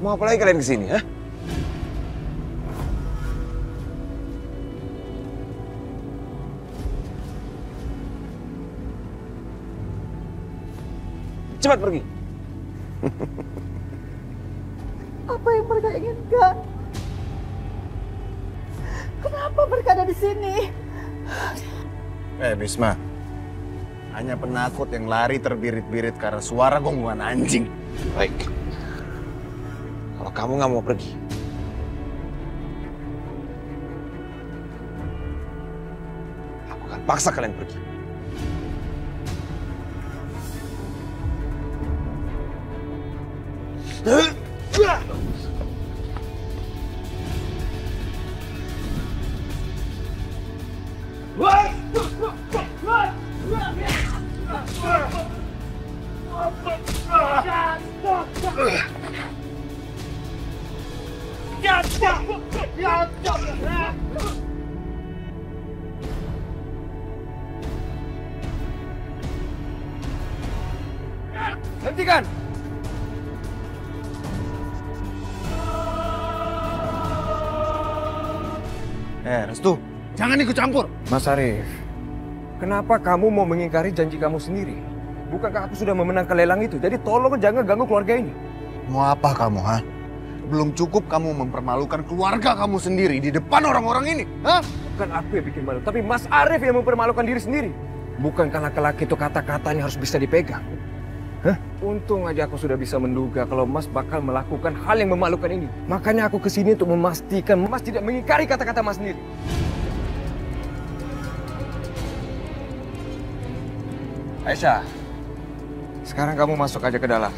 mau apa lagi kalian kesini, ha? Cepat pergi. Apa yang mereka inginkan? Kenapa mereka ada di sini? Bisma. Hanya penakut yang lari terbirit-birit karena suara gonggongan anjing. Baik. Kalau kamu nggak mau pergi, aku akan paksa kalian pergi. Hentikan! Restu, jangan ikut campur. Mas Arif, kenapa kamu mau mengingkari janji kamu sendiri? Bukankah aku sudah memenangkan lelang itu? Jadi tolong jangan ganggu keluarga ini. Mau apa kamu, ha? Belum cukup kamu mempermalukan keluarga kamu sendiri di depan orang-orang ini, ha? Bukan aku yang bikin malu, tapi Mas Arif yang mempermalukan diri sendiri. Bukankah laki-laki itu kata-katanya harus bisa dipegang? Hah? Untung aja aku sudah bisa menduga kalau Mas bakal melakukan hal yang memalukan ini. Makanya aku kesini untuk memastikan Mas tidak mengingkari kata-kata Mas sendiri. Aisyah, sekarang kamu masuk aja ke dalam.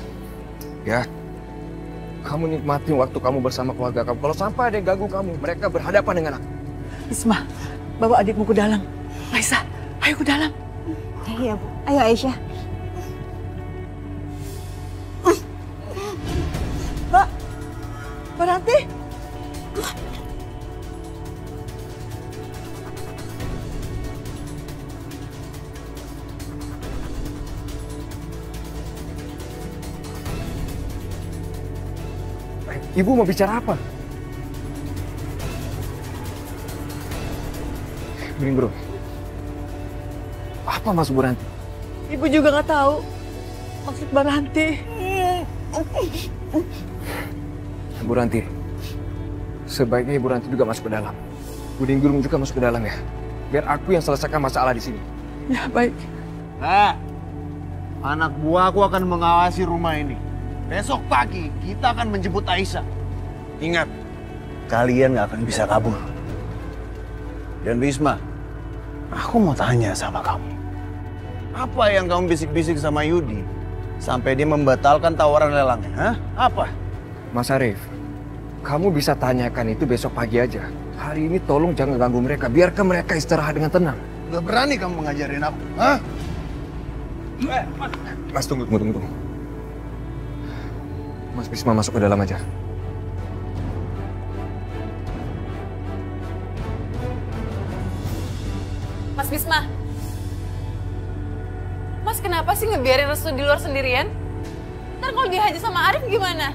Ya, kamu nikmatin waktu kamu bersama keluarga kamu. Kalau sampai ada yang ganggu kamu, mereka berhadapan dengan aku. Isma, bawa adikmu ke dalam. Aisyah, ayo ke dalam. Iya, Bu. Ayo, Aisyah. Mbak Ranti. Ibu mau bicara apa? Miring bro. Apa maksud Bu Ranti? Ibu juga nggak tahu maksud Mbak Ranti. Bu Ranti, sebaiknya Ibu Ranti juga masuk ke dalam. Bu Dinggurung juga masuk ke dalam ya. Biar aku yang selesaikan masalah di sini. Ya baik. Anak buahku akan mengawasi rumah ini. Besok pagi kita akan menjemput Aisyah. Ingat, kalian nggak akan bisa kabur. Dan Bisma, aku mau tanya sama kamu. Apa yang kamu bisik-bisik sama Yudi sampai dia membatalkan tawaran lelangnya? Hah? Apa? Mas Arif, kamu bisa tanyakan itu besok pagi aja. Hari ini tolong jangan ganggu mereka. Biarkan mereka istirahat dengan tenang. Udah berani kamu ngajarin aku? Hah? Mas, tunggu. Mas Bisma masuk ke dalam aja. Mas Bisma. Mas kenapa sih ngebiarin Restu di luar sendirian? Ntar kalau dia haji sama Arif gimana?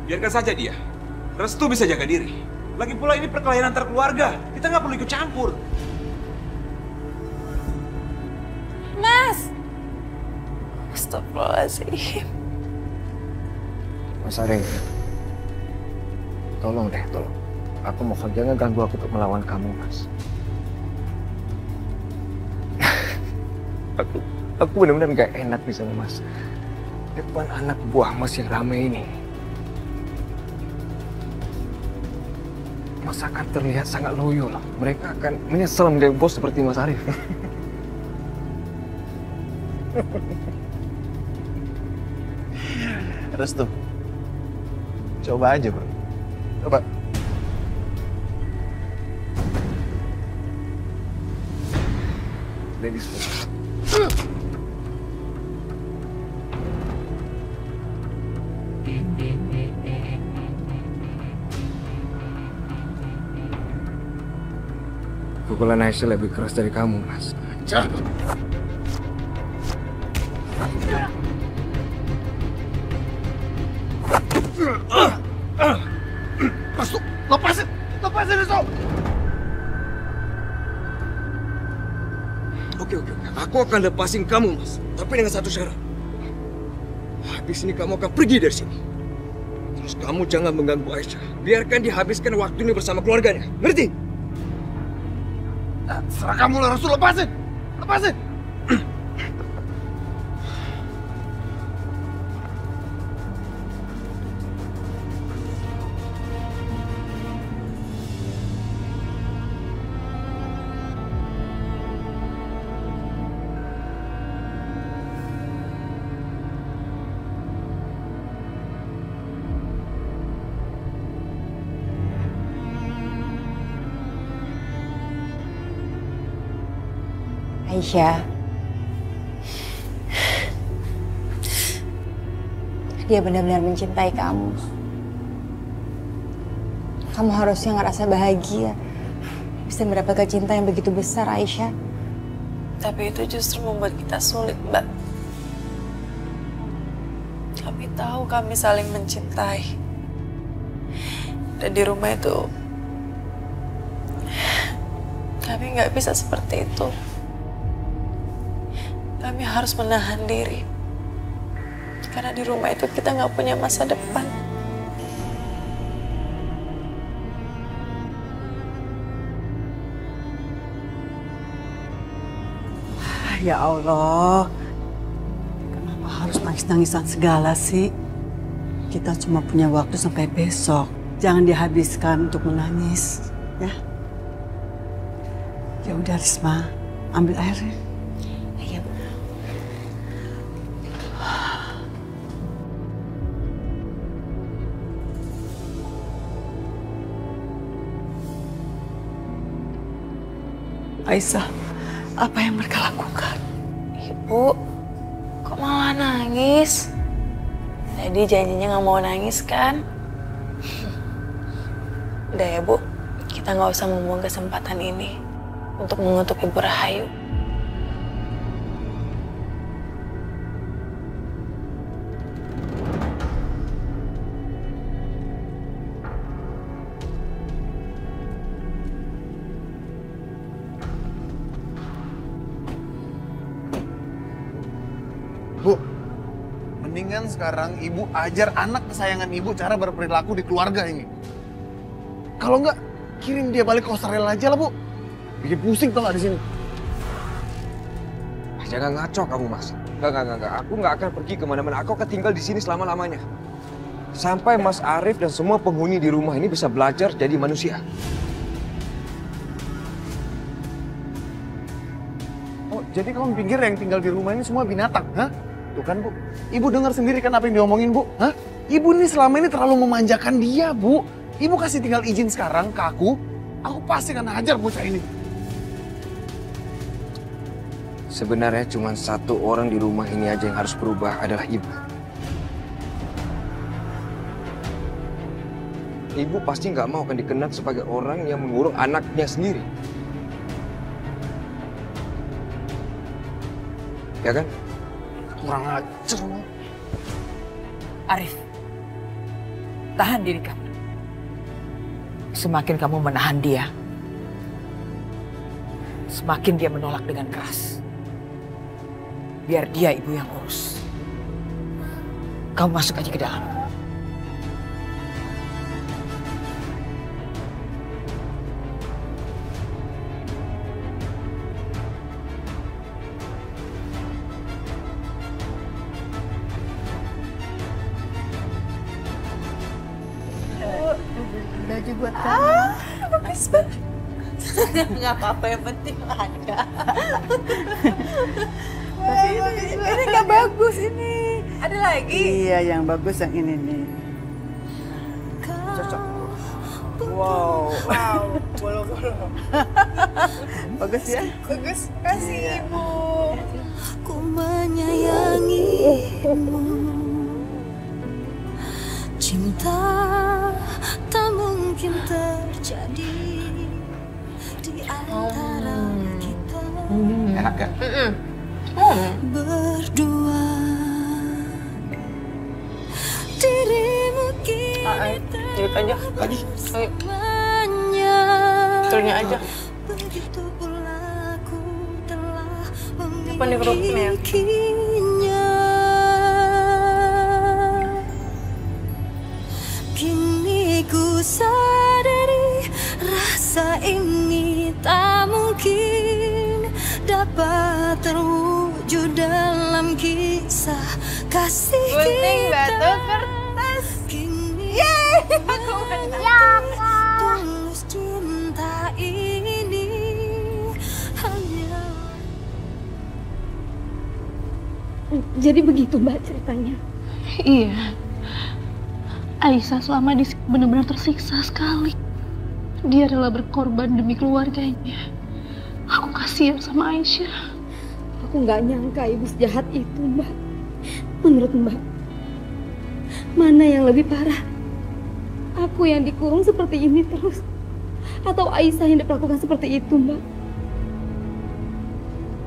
Biarkan saja dia. Restu bisa jaga diri. Lagi pula ini perkelahian antar keluarga. Kita nggak perlu ikut campur. Mas! Astagfirullahaladzim. Mas Arif, tolong. aku mohon jangan ganggu aku untuk melawan kamu, Mas. Aku benar-benar gak enak nih sama Mas. Depan anak buah Mas yang ramai ini. Mas akan terlihat sangat loyal. Mereka akan menyesal menjadi bos seperti Mas Arif. Restu. Coba aja, bro. Coba. Ladies first. Pukulan Aisyah lebih keras dari kamu, Mas. Restu, lepasin! Lepasin, Restu! Oke. Aku akan lepasin kamu, Mas. Tapi dengan satu syarat. Habis ini kamu akan pergi dari sini. Terus kamu jangan mengganggu Aisyah. Biarkan dia habiskan waktunya bersama keluarganya. Ngerti? Serah kamu lah, Restu. Lepasin! Lepasin! Aisyah, dia benar-benar mencintai kamu. Kamu harusnya ngerasa bahagia bisa mendapatkan cinta yang begitu besar, Aisyah. Tapi itu justru membuat kita sulit, Mbak. Kami tahu kami saling mencintai. Dan di rumah itu, kami nggak bisa seperti itu. Kami harus menahan diri. Karena di rumah itu kita nggak punya masa depan. Ya Allah, kenapa harus nangis-nangisan segala sih? Kita cuma punya waktu sampai besok. Jangan dihabiskan untuk menangis, ya. Ya udah Risma, ambil airnya. Iya, Bu. Aisyah, apa yang mereka lakukan? Ibu, kok malah nangis? Tadi janjinya nggak mau nangis kan? Udah ya Bu, kita nggak usah membuang kesempatan ini untuk mengutuk Ibu Rahayu. Bu, mendingan sekarang Ibu ajar anak kesayangan Ibu cara berperilaku di keluarga ini. Kalau enggak, kirim dia balik ke Australia aja lah, Bu. Bikin pusing tau gak di sini. Jangan ngaco kamu, Mas. Enggak. Aku nggak akan pergi kemana-mana. Aku akan tinggal di sini selama-lamanya. Sampai Mas Arif dan semua penghuni di rumah ini bisa belajar jadi manusia. Oh, jadi kamu pikir yang tinggal di rumah ini semua binatang, hah? Tuh kan, Bu. Ibu dengar sendiri kan apa yang diomongin, Bu? Hah? Ibu ini selama ini terlalu memanjakan dia, Bu. Ibu kasih tinggal izin sekarang ke aku pasti akan hajar bocah ini. Sebenarnya cuma satu orang di rumah ini aja yang harus berubah, adalah Ibu. Ibu pasti nggak mau akan dikenal sebagai orang yang mengurung anaknya sendiri. Ya kan? Kurang ajar. Arif, tahan diri kamu. Semakin kamu menahan dia, semakin dia menolak dengan keras. Biar dia ibu yang urus. Kamu masuk aja ke dalam. baju buat kamu. Bagus banget. Nggak apa-apa, yang penting ada. Ini nggak bagus ini. Ada lagi? Iya, yang bagus yang ini nih. Cocok. Wow. Bolong-bolong. Bagus ya? Bagus. Kasih Ibu. Ku menyayangimu. Cinta tak mungkin terjadi di antara kita. Enak gak? Berdua. Dirimu kini Lihat aja. Lagi. Turunnya aja. Begitu pula ku telah Apa nih kerupuknya? memilikinya. Kini ku sadari rasa ini tak mungkin dapat terwujud dalam kisah kasih Gunting kita. batu kertas. Kini Yeay, aku menang. tulus cinta ini hanya. Jadi begitu Mbak ceritanya? Iya. Aisyah selama di sini benar-benar tersiksa sekali. Dia rela berkorban demi keluarganya. Aku kasihan sama Aisyah. Aku nggak nyangka ibu sejahat itu, Mbak. Menurut Mbak, mana yang lebih parah? Aku yang dikurung seperti ini terus, atau Aisyah yang diperlakukan seperti itu, Mbak?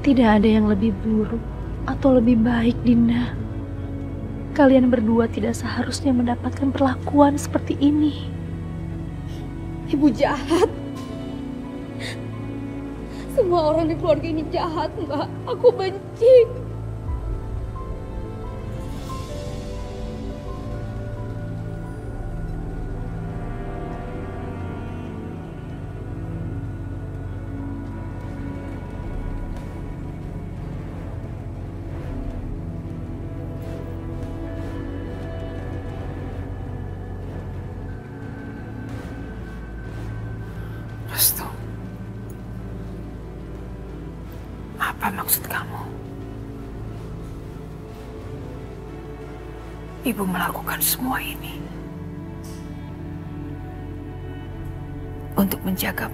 Tidak ada yang lebih buruk atau lebih baik, Dinda. Kalian berdua tidak seharusnya mendapatkan perlakuan seperti ini. Ibu jahat. Semua orang di keluarga ini jahat, Mbak. Aku benci. Restu, apa maksud kamu? Ibu melakukan semua ini untuk menjaga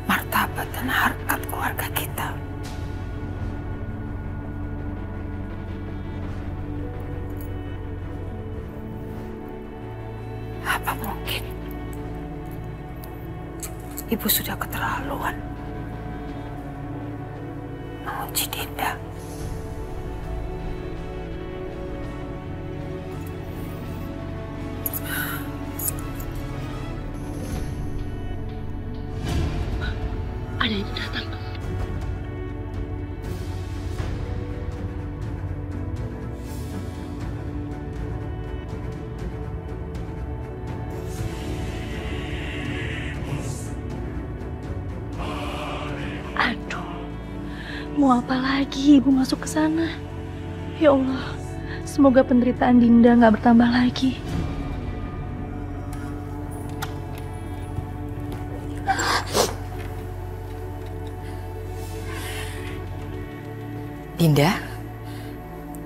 martabat dan harkat keluarga kita. Apa mungkin Ibu sudah keterlaluan mengunci Dinda? Ada yang datang. Mau apa lagi ibu masuk ke sana? Ya Allah, semoga penderitaan Dinda nggak bertambah lagi. Dinda,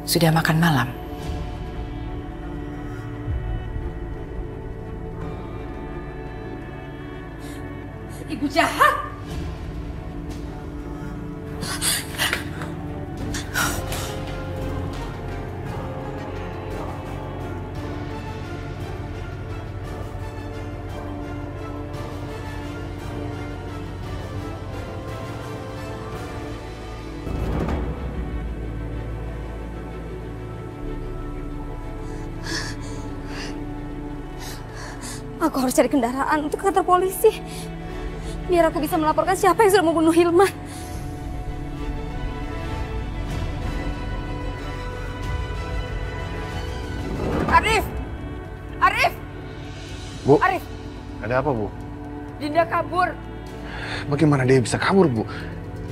sudah makan malam? Ibu jahat. Aku harus cari kendaraan untuk ke kantor polisi. Biar aku bisa melaporkan siapa yang sudah membunuh Hilma. Arif! Arif! Bu, Arif! ada apa, Bu? Dinda kabur. Bagaimana dia bisa kabur, Bu?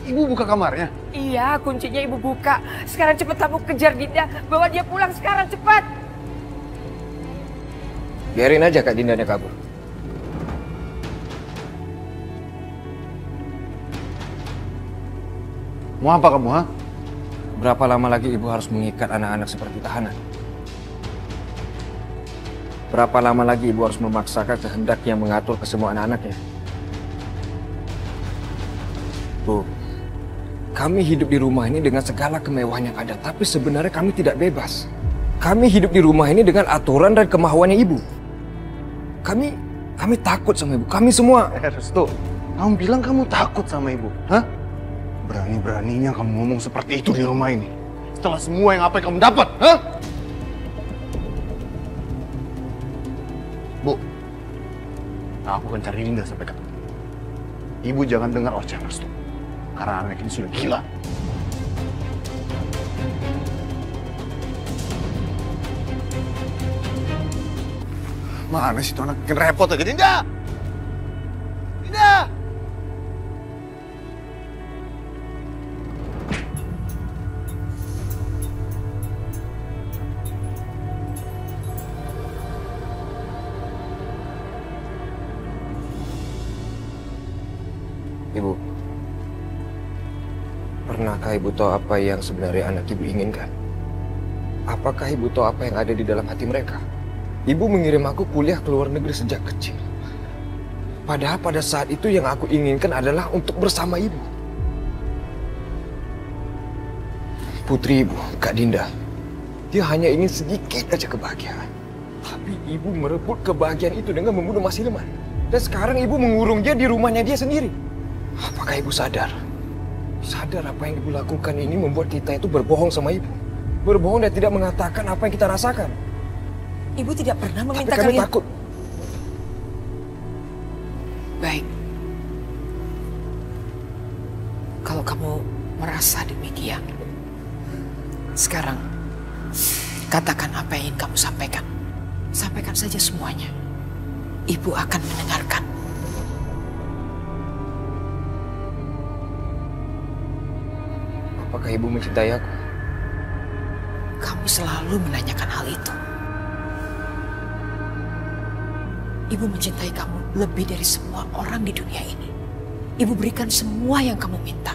Ibu buka kamarnya. Iya, kuncinya ibu buka. Sekarang cepat kamu kejar Dinda. Bawa dia pulang sekarang, cepat. Biarin aja Kak Dindanya kabur. Mau apa kamu, ha? Berapa lama lagi ibu harus mengikat anak-anak seperti tahanan? Berapa lama lagi ibu harus memaksakan kehendak yang mengatur ke semua anak-anaknya? Bu, kami hidup di rumah ini dengan segala kemewahan yang ada, tapi sebenarnya kami tidak bebas. Kami hidup di rumah ini dengan aturan dan kemauannya ibu. Kami takut sama ibu, kami semua. Restu, kamu bilang kamu takut sama ibu, hah? Berani-beraninya kamu ngomong seperti itu di rumah ini. Setelah semua yang apa yang kamu dapat, hah? Bu, aku akan cari Linda sampai ketemu. Ibu jangan dengar ocehan Restu, karena anak ini sudah gila. Mana sih itu anak bikin repot aja, Dinda! Dinda! Ibu, pernahkah ibu tahu apa yang sebenarnya anak ibu inginkan? Apakah ibu tahu apa yang ada di dalam hati mereka? Ibu mengirim aku kuliah ke luar negeri sejak kecil. Padahal pada saat itu yang aku inginkan adalah untuk bersama ibu. Putri ibu, Kak Dinda, dia hanya ingin sedikit aja kebahagiaan. Tapi ibu merebut kebahagiaan itu dengan membunuh Mas Hilman. Dan sekarang ibu mengurung dia di rumahnya dia sendiri. Apakah ibu sadar? Sadar apa yang ibu lakukan ini membuat kita itu berbohong sama ibu. Berbohong dan tidak mengatakan apa yang kita rasakan. Ibu tidak pernah meminta Tapi kami kalian. takut. Baik. Kalau kamu merasa demikian, sekarang katakan apa yang ingin kamu sampaikan. Sampaikan saja semuanya. Ibu akan mendengarkan. Apakah ibu mencintai aku? Kamu selalu menanyakan hal itu. Ibu mencintai kamu lebih dari semua orang di dunia ini. Ibu berikan semua yang kamu minta.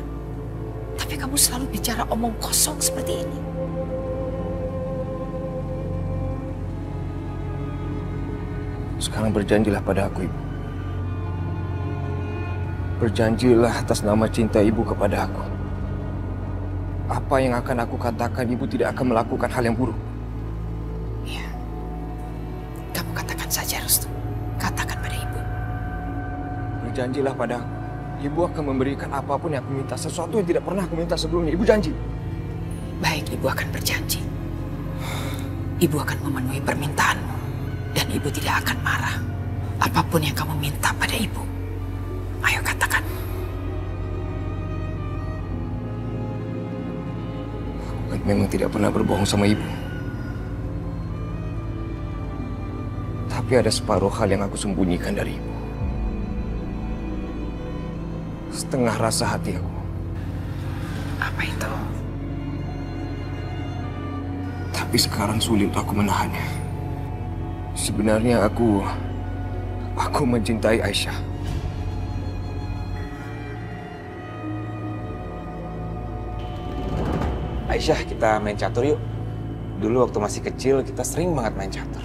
Tapi kamu selalu bicara omong kosong seperti ini. Sekarang berjanjilah pada aku, ibu. Berjanjilah atas nama cinta ibu kepada aku. Apa yang akan aku katakan, ibu tidak akan melakukan hal yang buruk. Iya. Kamu katakan saja, Restu. Katakan pada ibu. Berjanjilah pada aku. Ibu akan memberikan apapun yang aku minta. Sesuatu yang tidak pernah aku minta sebelumnya. Ibu janji. Baik, ibu akan berjanji. Ibu akan memenuhi permintaanmu. Dan ibu tidak akan marah. Apapun yang kamu minta pada ibu. Ayo katakan. Aku memang tidak pernah berbohong sama ibu. Tapi ada separuh hal yang aku sembunyikan dari ibu. Setengah rasa hati aku. Apa itu? Tapi sekarang sulit aku menahannya. Sebenarnya aku mencintai Aisyah. Aisyah, kita main catur yuk. Dulu waktu masih kecil kita sering banget main catur.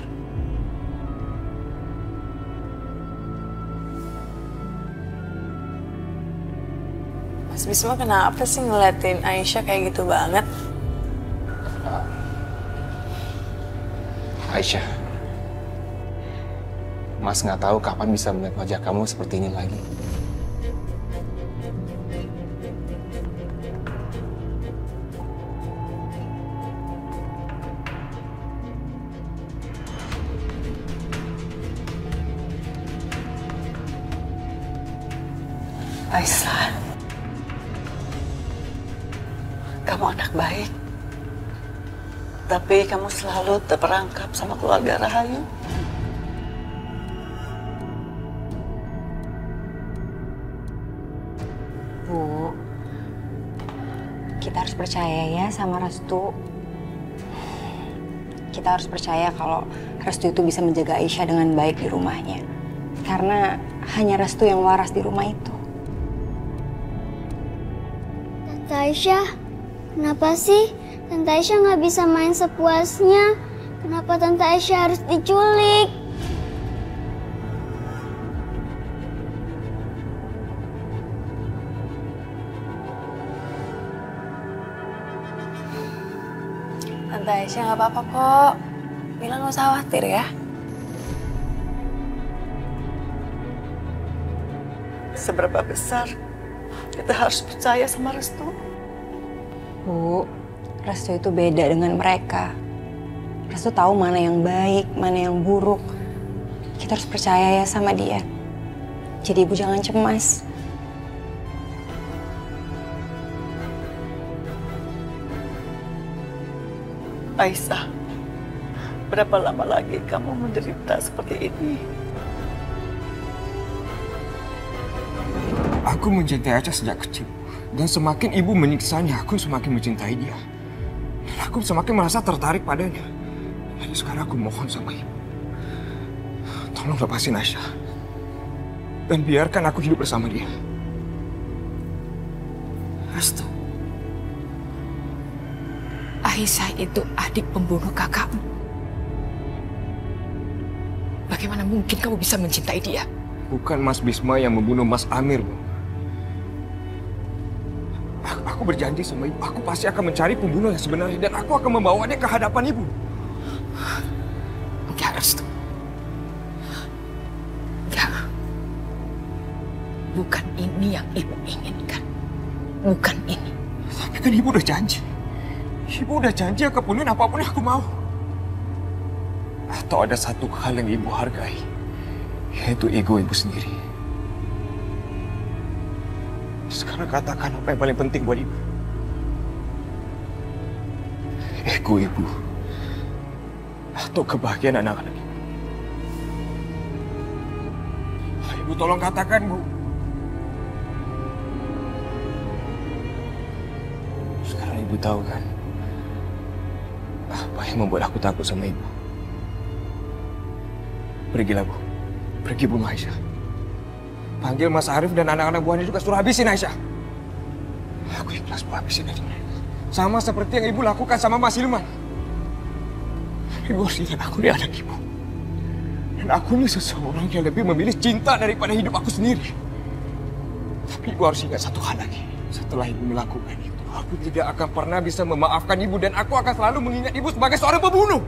Mas Bisma kenapa sih ngeliatin Aisyah kayak gitu banget? Aisyah, Mas nggak tahu kapan bisa melihat wajah kamu seperti ini lagi. Aisyah, kamu anak baik. Tapi kamu selalu terperangkap sama keluarga Rahayu. Bu, kita harus percaya ya sama Restu. Kita harus percaya kalau Restu itu bisa menjaga Aisyah dengan baik di rumahnya. Karena hanya Restu yang waras di rumah itu. Tante Aisyah, kenapa sih Tante Aisyah nggak bisa main sepuasnya? Kenapa Tante Aisyah harus diculik? Tante Aisyah nggak apa-apa kok. Mila nggak usah khawatir ya. Seberapa besar kita harus percaya sama Restu? Bu, Restu itu beda dengan mereka. Restu tahu mana yang baik, mana yang buruk. Kita harus percaya ya sama dia. Jadi ibu jangan cemas. Aisyah, berapa lama lagi kamu menderita seperti ini? Aku mencintai Aisyah sejak kecil. Dan semakin ibu menyiksanya, aku semakin mencintai dia. Dan aku semakin merasa tertarik padanya. Jadi sekarang aku mohon sama ibu. Tolong lepasin Aisyah. Dan biarkan aku hidup bersama dia. Restu. Aisyah itu adik pembunuh kakakmu. Bagaimana mungkin kamu bisa mencintai dia? Bukan Mas Bisma yang membunuh Mas Amir, Bu. Aku berjanji sama ibu, aku pasti akan mencari pembunuh yang sebenarnya dan aku akan membawa dia ke hadapan ibu. Enggak, Restu. Enggak. Bukan ini yang ibu inginkan. Bukan ini. Tapi kan ibu udah janji. Ibu udah janji akan penuhin apapun yang aku mau. Atau ada satu hal yang ibu hargai, yaitu ego ibu sendiri. Sekarang katakan apa yang paling penting buat ibu. Ego ibu. Atau kebahagiaan anak-anak ibu. Ibu tolong katakan, Bu. Sekarang ibu tahu kan apa yang membuat aku takut sama ibu. Pergilah, Bu. Pergi bunuh Aisyah. Panggil Mas Arif dan anak-anak buahnya juga suruh habisin Aisyah. Aku ikhlas Bu habisin aja mereka. Sama seperti yang ibu lakukan sama Mas Hilman. Ibu harus ingat aku ini anak ibu. Dan aku ini seseorang yang lebih memilih cinta daripada hidup aku sendiri. Tapi ibu harus ingat satu hal lagi. Setelah ibu melakukan itu, aku tidak akan pernah bisa memaafkan ibu dan aku akan selalu mengingat ibu sebagai seorang pembunuh.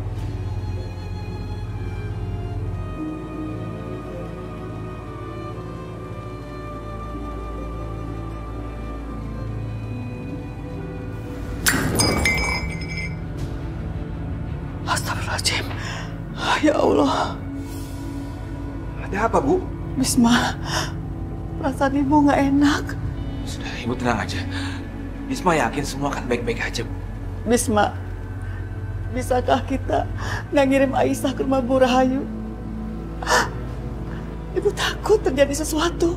Astagfirullahaladzim. Ya Allah. Ada apa, Bu? Bisma, perasaan ibu nggak enak. Sudah, ibu tenang aja. Bisma yakin semua akan baik-baik aja, Bu. Bisma, bisakah kita nggak ngirim Aisyah ke rumah Bu Rahayu? Ibu takut terjadi sesuatu.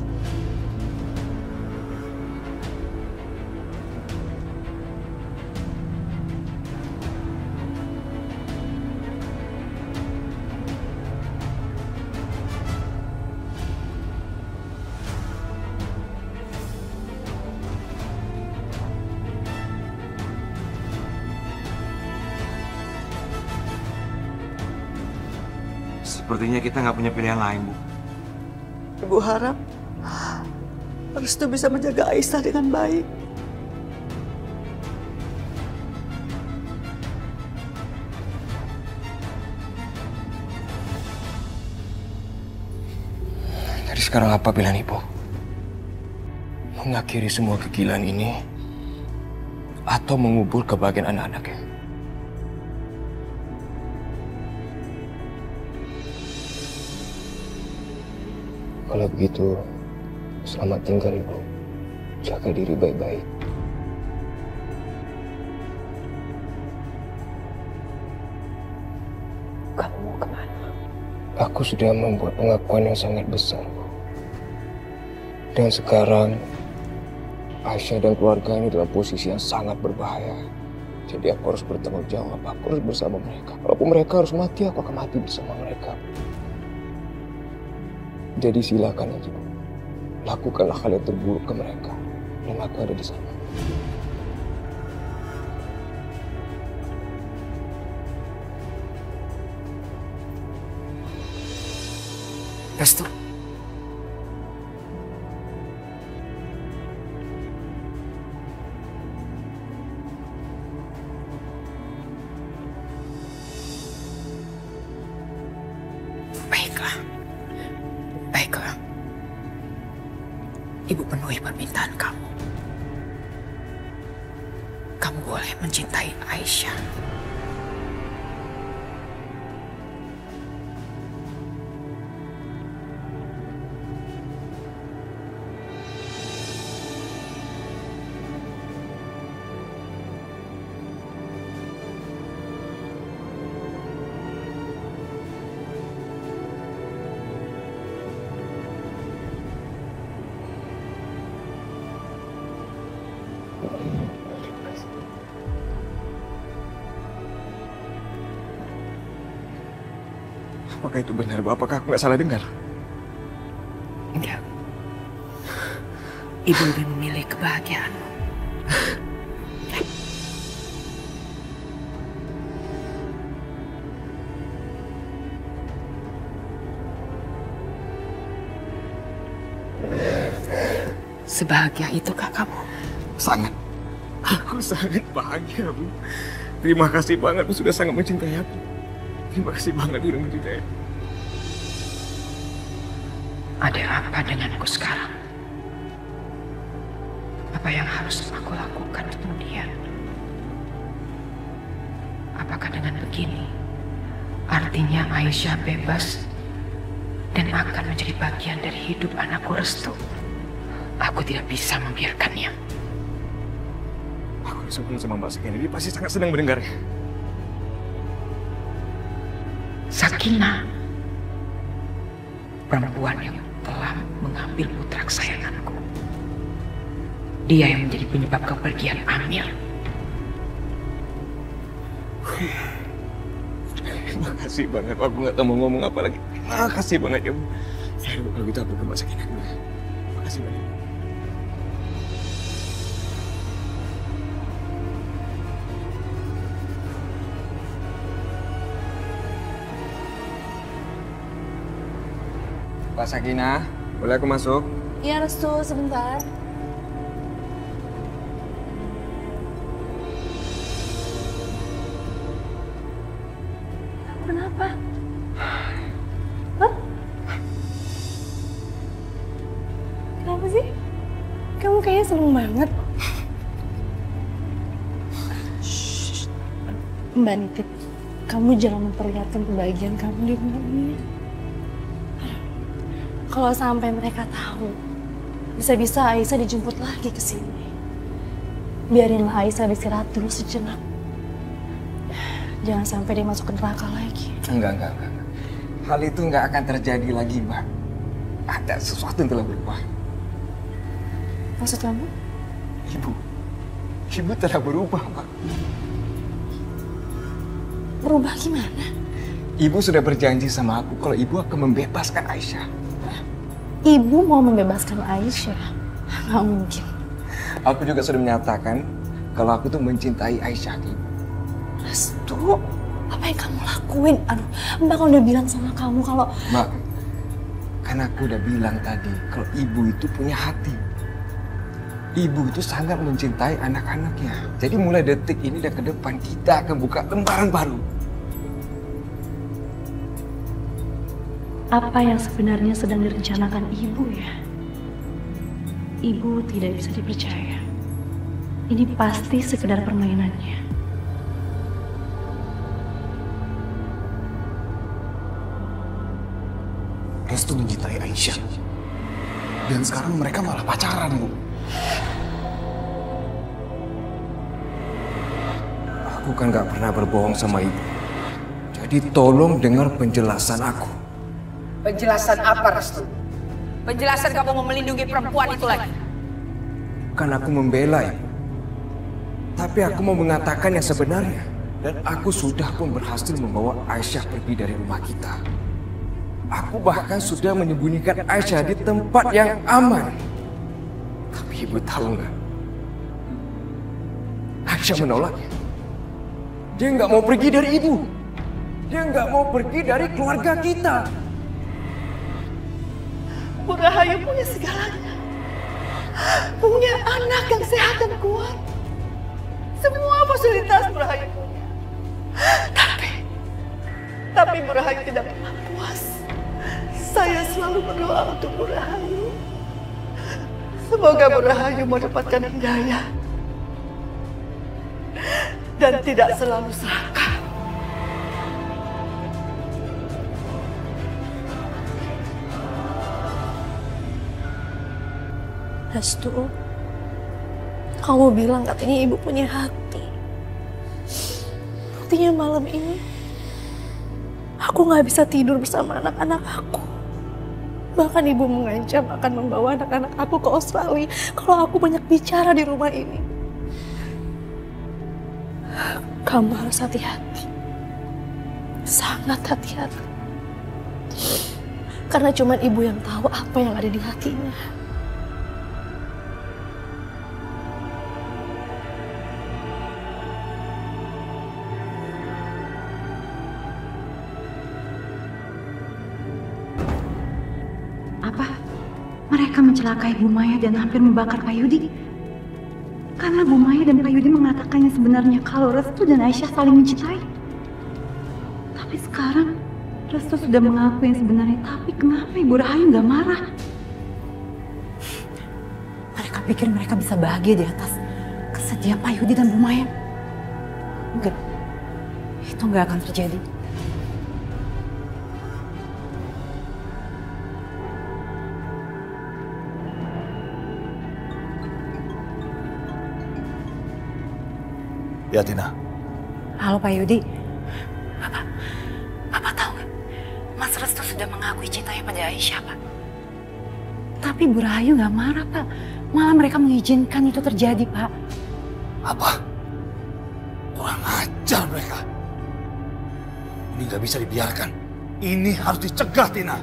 Sepertinya kita nggak punya pilihan lain, Bu. Ibu harap Restu bisa menjaga Aisyah dengan baik. Jadi sekarang apa pilihan ibu? Mengakhiri semua kegilaan ini atau mengubur kebahagiaan anak-anaknya? Kalau begitu, selamat tinggal ibu. Jaga diri baik-baik. Kamu mau kemana? Aku sudah membuat pengakuan yang sangat besar, Bu. Dan sekarang, Aisyah dan keluarga ini dalam posisi yang sangat berbahaya. Jadi aku harus bertanggung jawab, aku harus bersama mereka. Walaupun mereka harus mati, aku akan mati bersama mereka. Jadi silakan aja, Bu. Lakukanlah hal yang terburuk ke mereka. Dan aku ada di sana. Restu. Baiklah. Baiklah. Ibu penuhi permintaan kamu. Kamu boleh mencintai Aisyah. Apakah itu benar, Bu? Apakah aku nggak salah dengar? Enggak. Ibu lebih memilih kebahagiaanmu. Sebahagia itukah kamu? Sangat. Aku sangat bahagia, Bu. Terima kasih banget, Bu, sudah sangat mencintai aku. Terima kasih banget udah mencintai aku. Ada apa denganku sekarang? Apa yang harus aku lakukan untuk dia? Apakah dengan begini artinya Aisyah bebas dan akan menjadi bagian dari hidup anakku Restu? Aku tidak bisa membiarkannya. Aku disuruh sama Mbak Sakinah, dia pasti sangat senang mendengarnya. Sakinah, perempuan yang telah mengambil putra kesayanganku. Dia yang menjadi penyebab kepergian Amir. Terima kasih banget, aku nggak tahu mau ngomong apa lagi. Terima kasih banget ya, Bu. Ya, kalau gitu aku ke Mbak Sakinah dulu. Terima kasih banyak. Mbak Sakinah, boleh aku masuk? Iya, Restu, sebentar. Kenapa? Hah? Kenapa sih? Kamu kayaknya seneng banget. Mbak Nitip, kamu jangan memperlihatkan kebahagiaan kamu di rumah ini. Kalau sampai mereka tahu, bisa-bisa Aisyah dijemput lagi ke sini. Biarinlah Aisyah istirahat dulu sejenak. Jangan sampai dia masuk ke neraka lagi. Enggak. Hal itu nggak akan terjadi lagi, Mbak. Ada sesuatu yang telah berubah. Maksud kamu? Ibu telah berubah, Mbak. Berubah gimana? Ibu sudah berjanji sama aku kalau ibu akan membebaskan Aisyah. Ibu mau membebaskan Aisyah? Nggak mungkin. Aku juga sudah menyatakan kalau aku tuh mencintai Aisyah, Ibu. Restu, apa yang kamu lakuin? Aduh, Mbak kan udah bilang sama kamu kalau... Mbak, kan aku udah bilang tadi kalau ibu itu punya hati. Ibu itu sangat mencintai anak-anaknya. Jadi mulai detik ini dan ke depan kita akan buka lembaran baru. Apa yang sebenarnya sedang direncanakan ibu ya? Ibu tidak bisa dipercaya. Ini pasti sekedar permainannya. Restu mencintai Aisyah. Dan sekarang mereka malah pacaran, Bu. Aku kan gak pernah berbohong sama ibu. Jadi tolong dengar penjelasan aku. Penjelasan apa, Restu? Penjelasan kamu mau melindungi perempuan itu lagi? Bukan aku membela ibu. Tapi aku mau mengatakan yang sebenarnya. Dan aku sudah pun berhasil membawa Aisyah pergi dari rumah kita. Aku bahkan sudah menyembunyikan Aisyah di tempat yang aman. Tapi ibu tahu nggak? Aisyah menolaknya. Dia nggak mau pergi dari ibu. Dia nggak mau pergi dari keluarga kita. Bu Rahayu punya segalanya. Punya anak yang sehat dan kuat. Semua fasilitas Bu Rahayu punya. Tapi Bu Rahayu tidak pernah puas. Saya selalu berdoa untuk Bu Rahayu. Semoga Bu Rahayu mendapatkan hidayah. Dan tidak selalu serakah. Restu, kamu bilang katanya ibu punya hati. Buktinya malam ini, aku gak bisa tidur bersama anak-anak aku. Bahkan ibu mengancam akan membawa anak-anak aku ke Australia kalau aku banyak bicara di rumah ini. Kamu harus hati-hati. Sangat hati-hati. Karena cuma ibu yang tahu apa yang ada di hatinya. Mereka mencelakai Bu Maya dan hampir membakar Pak Yudi. Karena Bu Maya dan Pak Yudi mengatakan yang sebenarnya kalau Restu dan Aisyah saling mencintai. Tapi sekarang Restu sudah mengaku yang sebenarnya. Tapi kenapa Ibu Rahayu nggak marah? Mereka pikir mereka bisa bahagia di atas kesedihan Pak Yudi dan Bu Maya. Enggak, itu nggak akan terjadi. Ya, Tina. Halo Pak Yudi. Bapak tahu nggak? Mas Restu sudah mengakui cintanya pada Aisyah, Pak. Tapi Bu Rahayu nggak marah, Pak. Malah mereka mengizinkan itu terjadi, Pak. Apa? Kurang ajar mereka. Ini nggak bisa dibiarkan. Ini harus dicegah, Tina.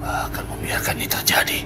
Akan membiarkan ini terjadi.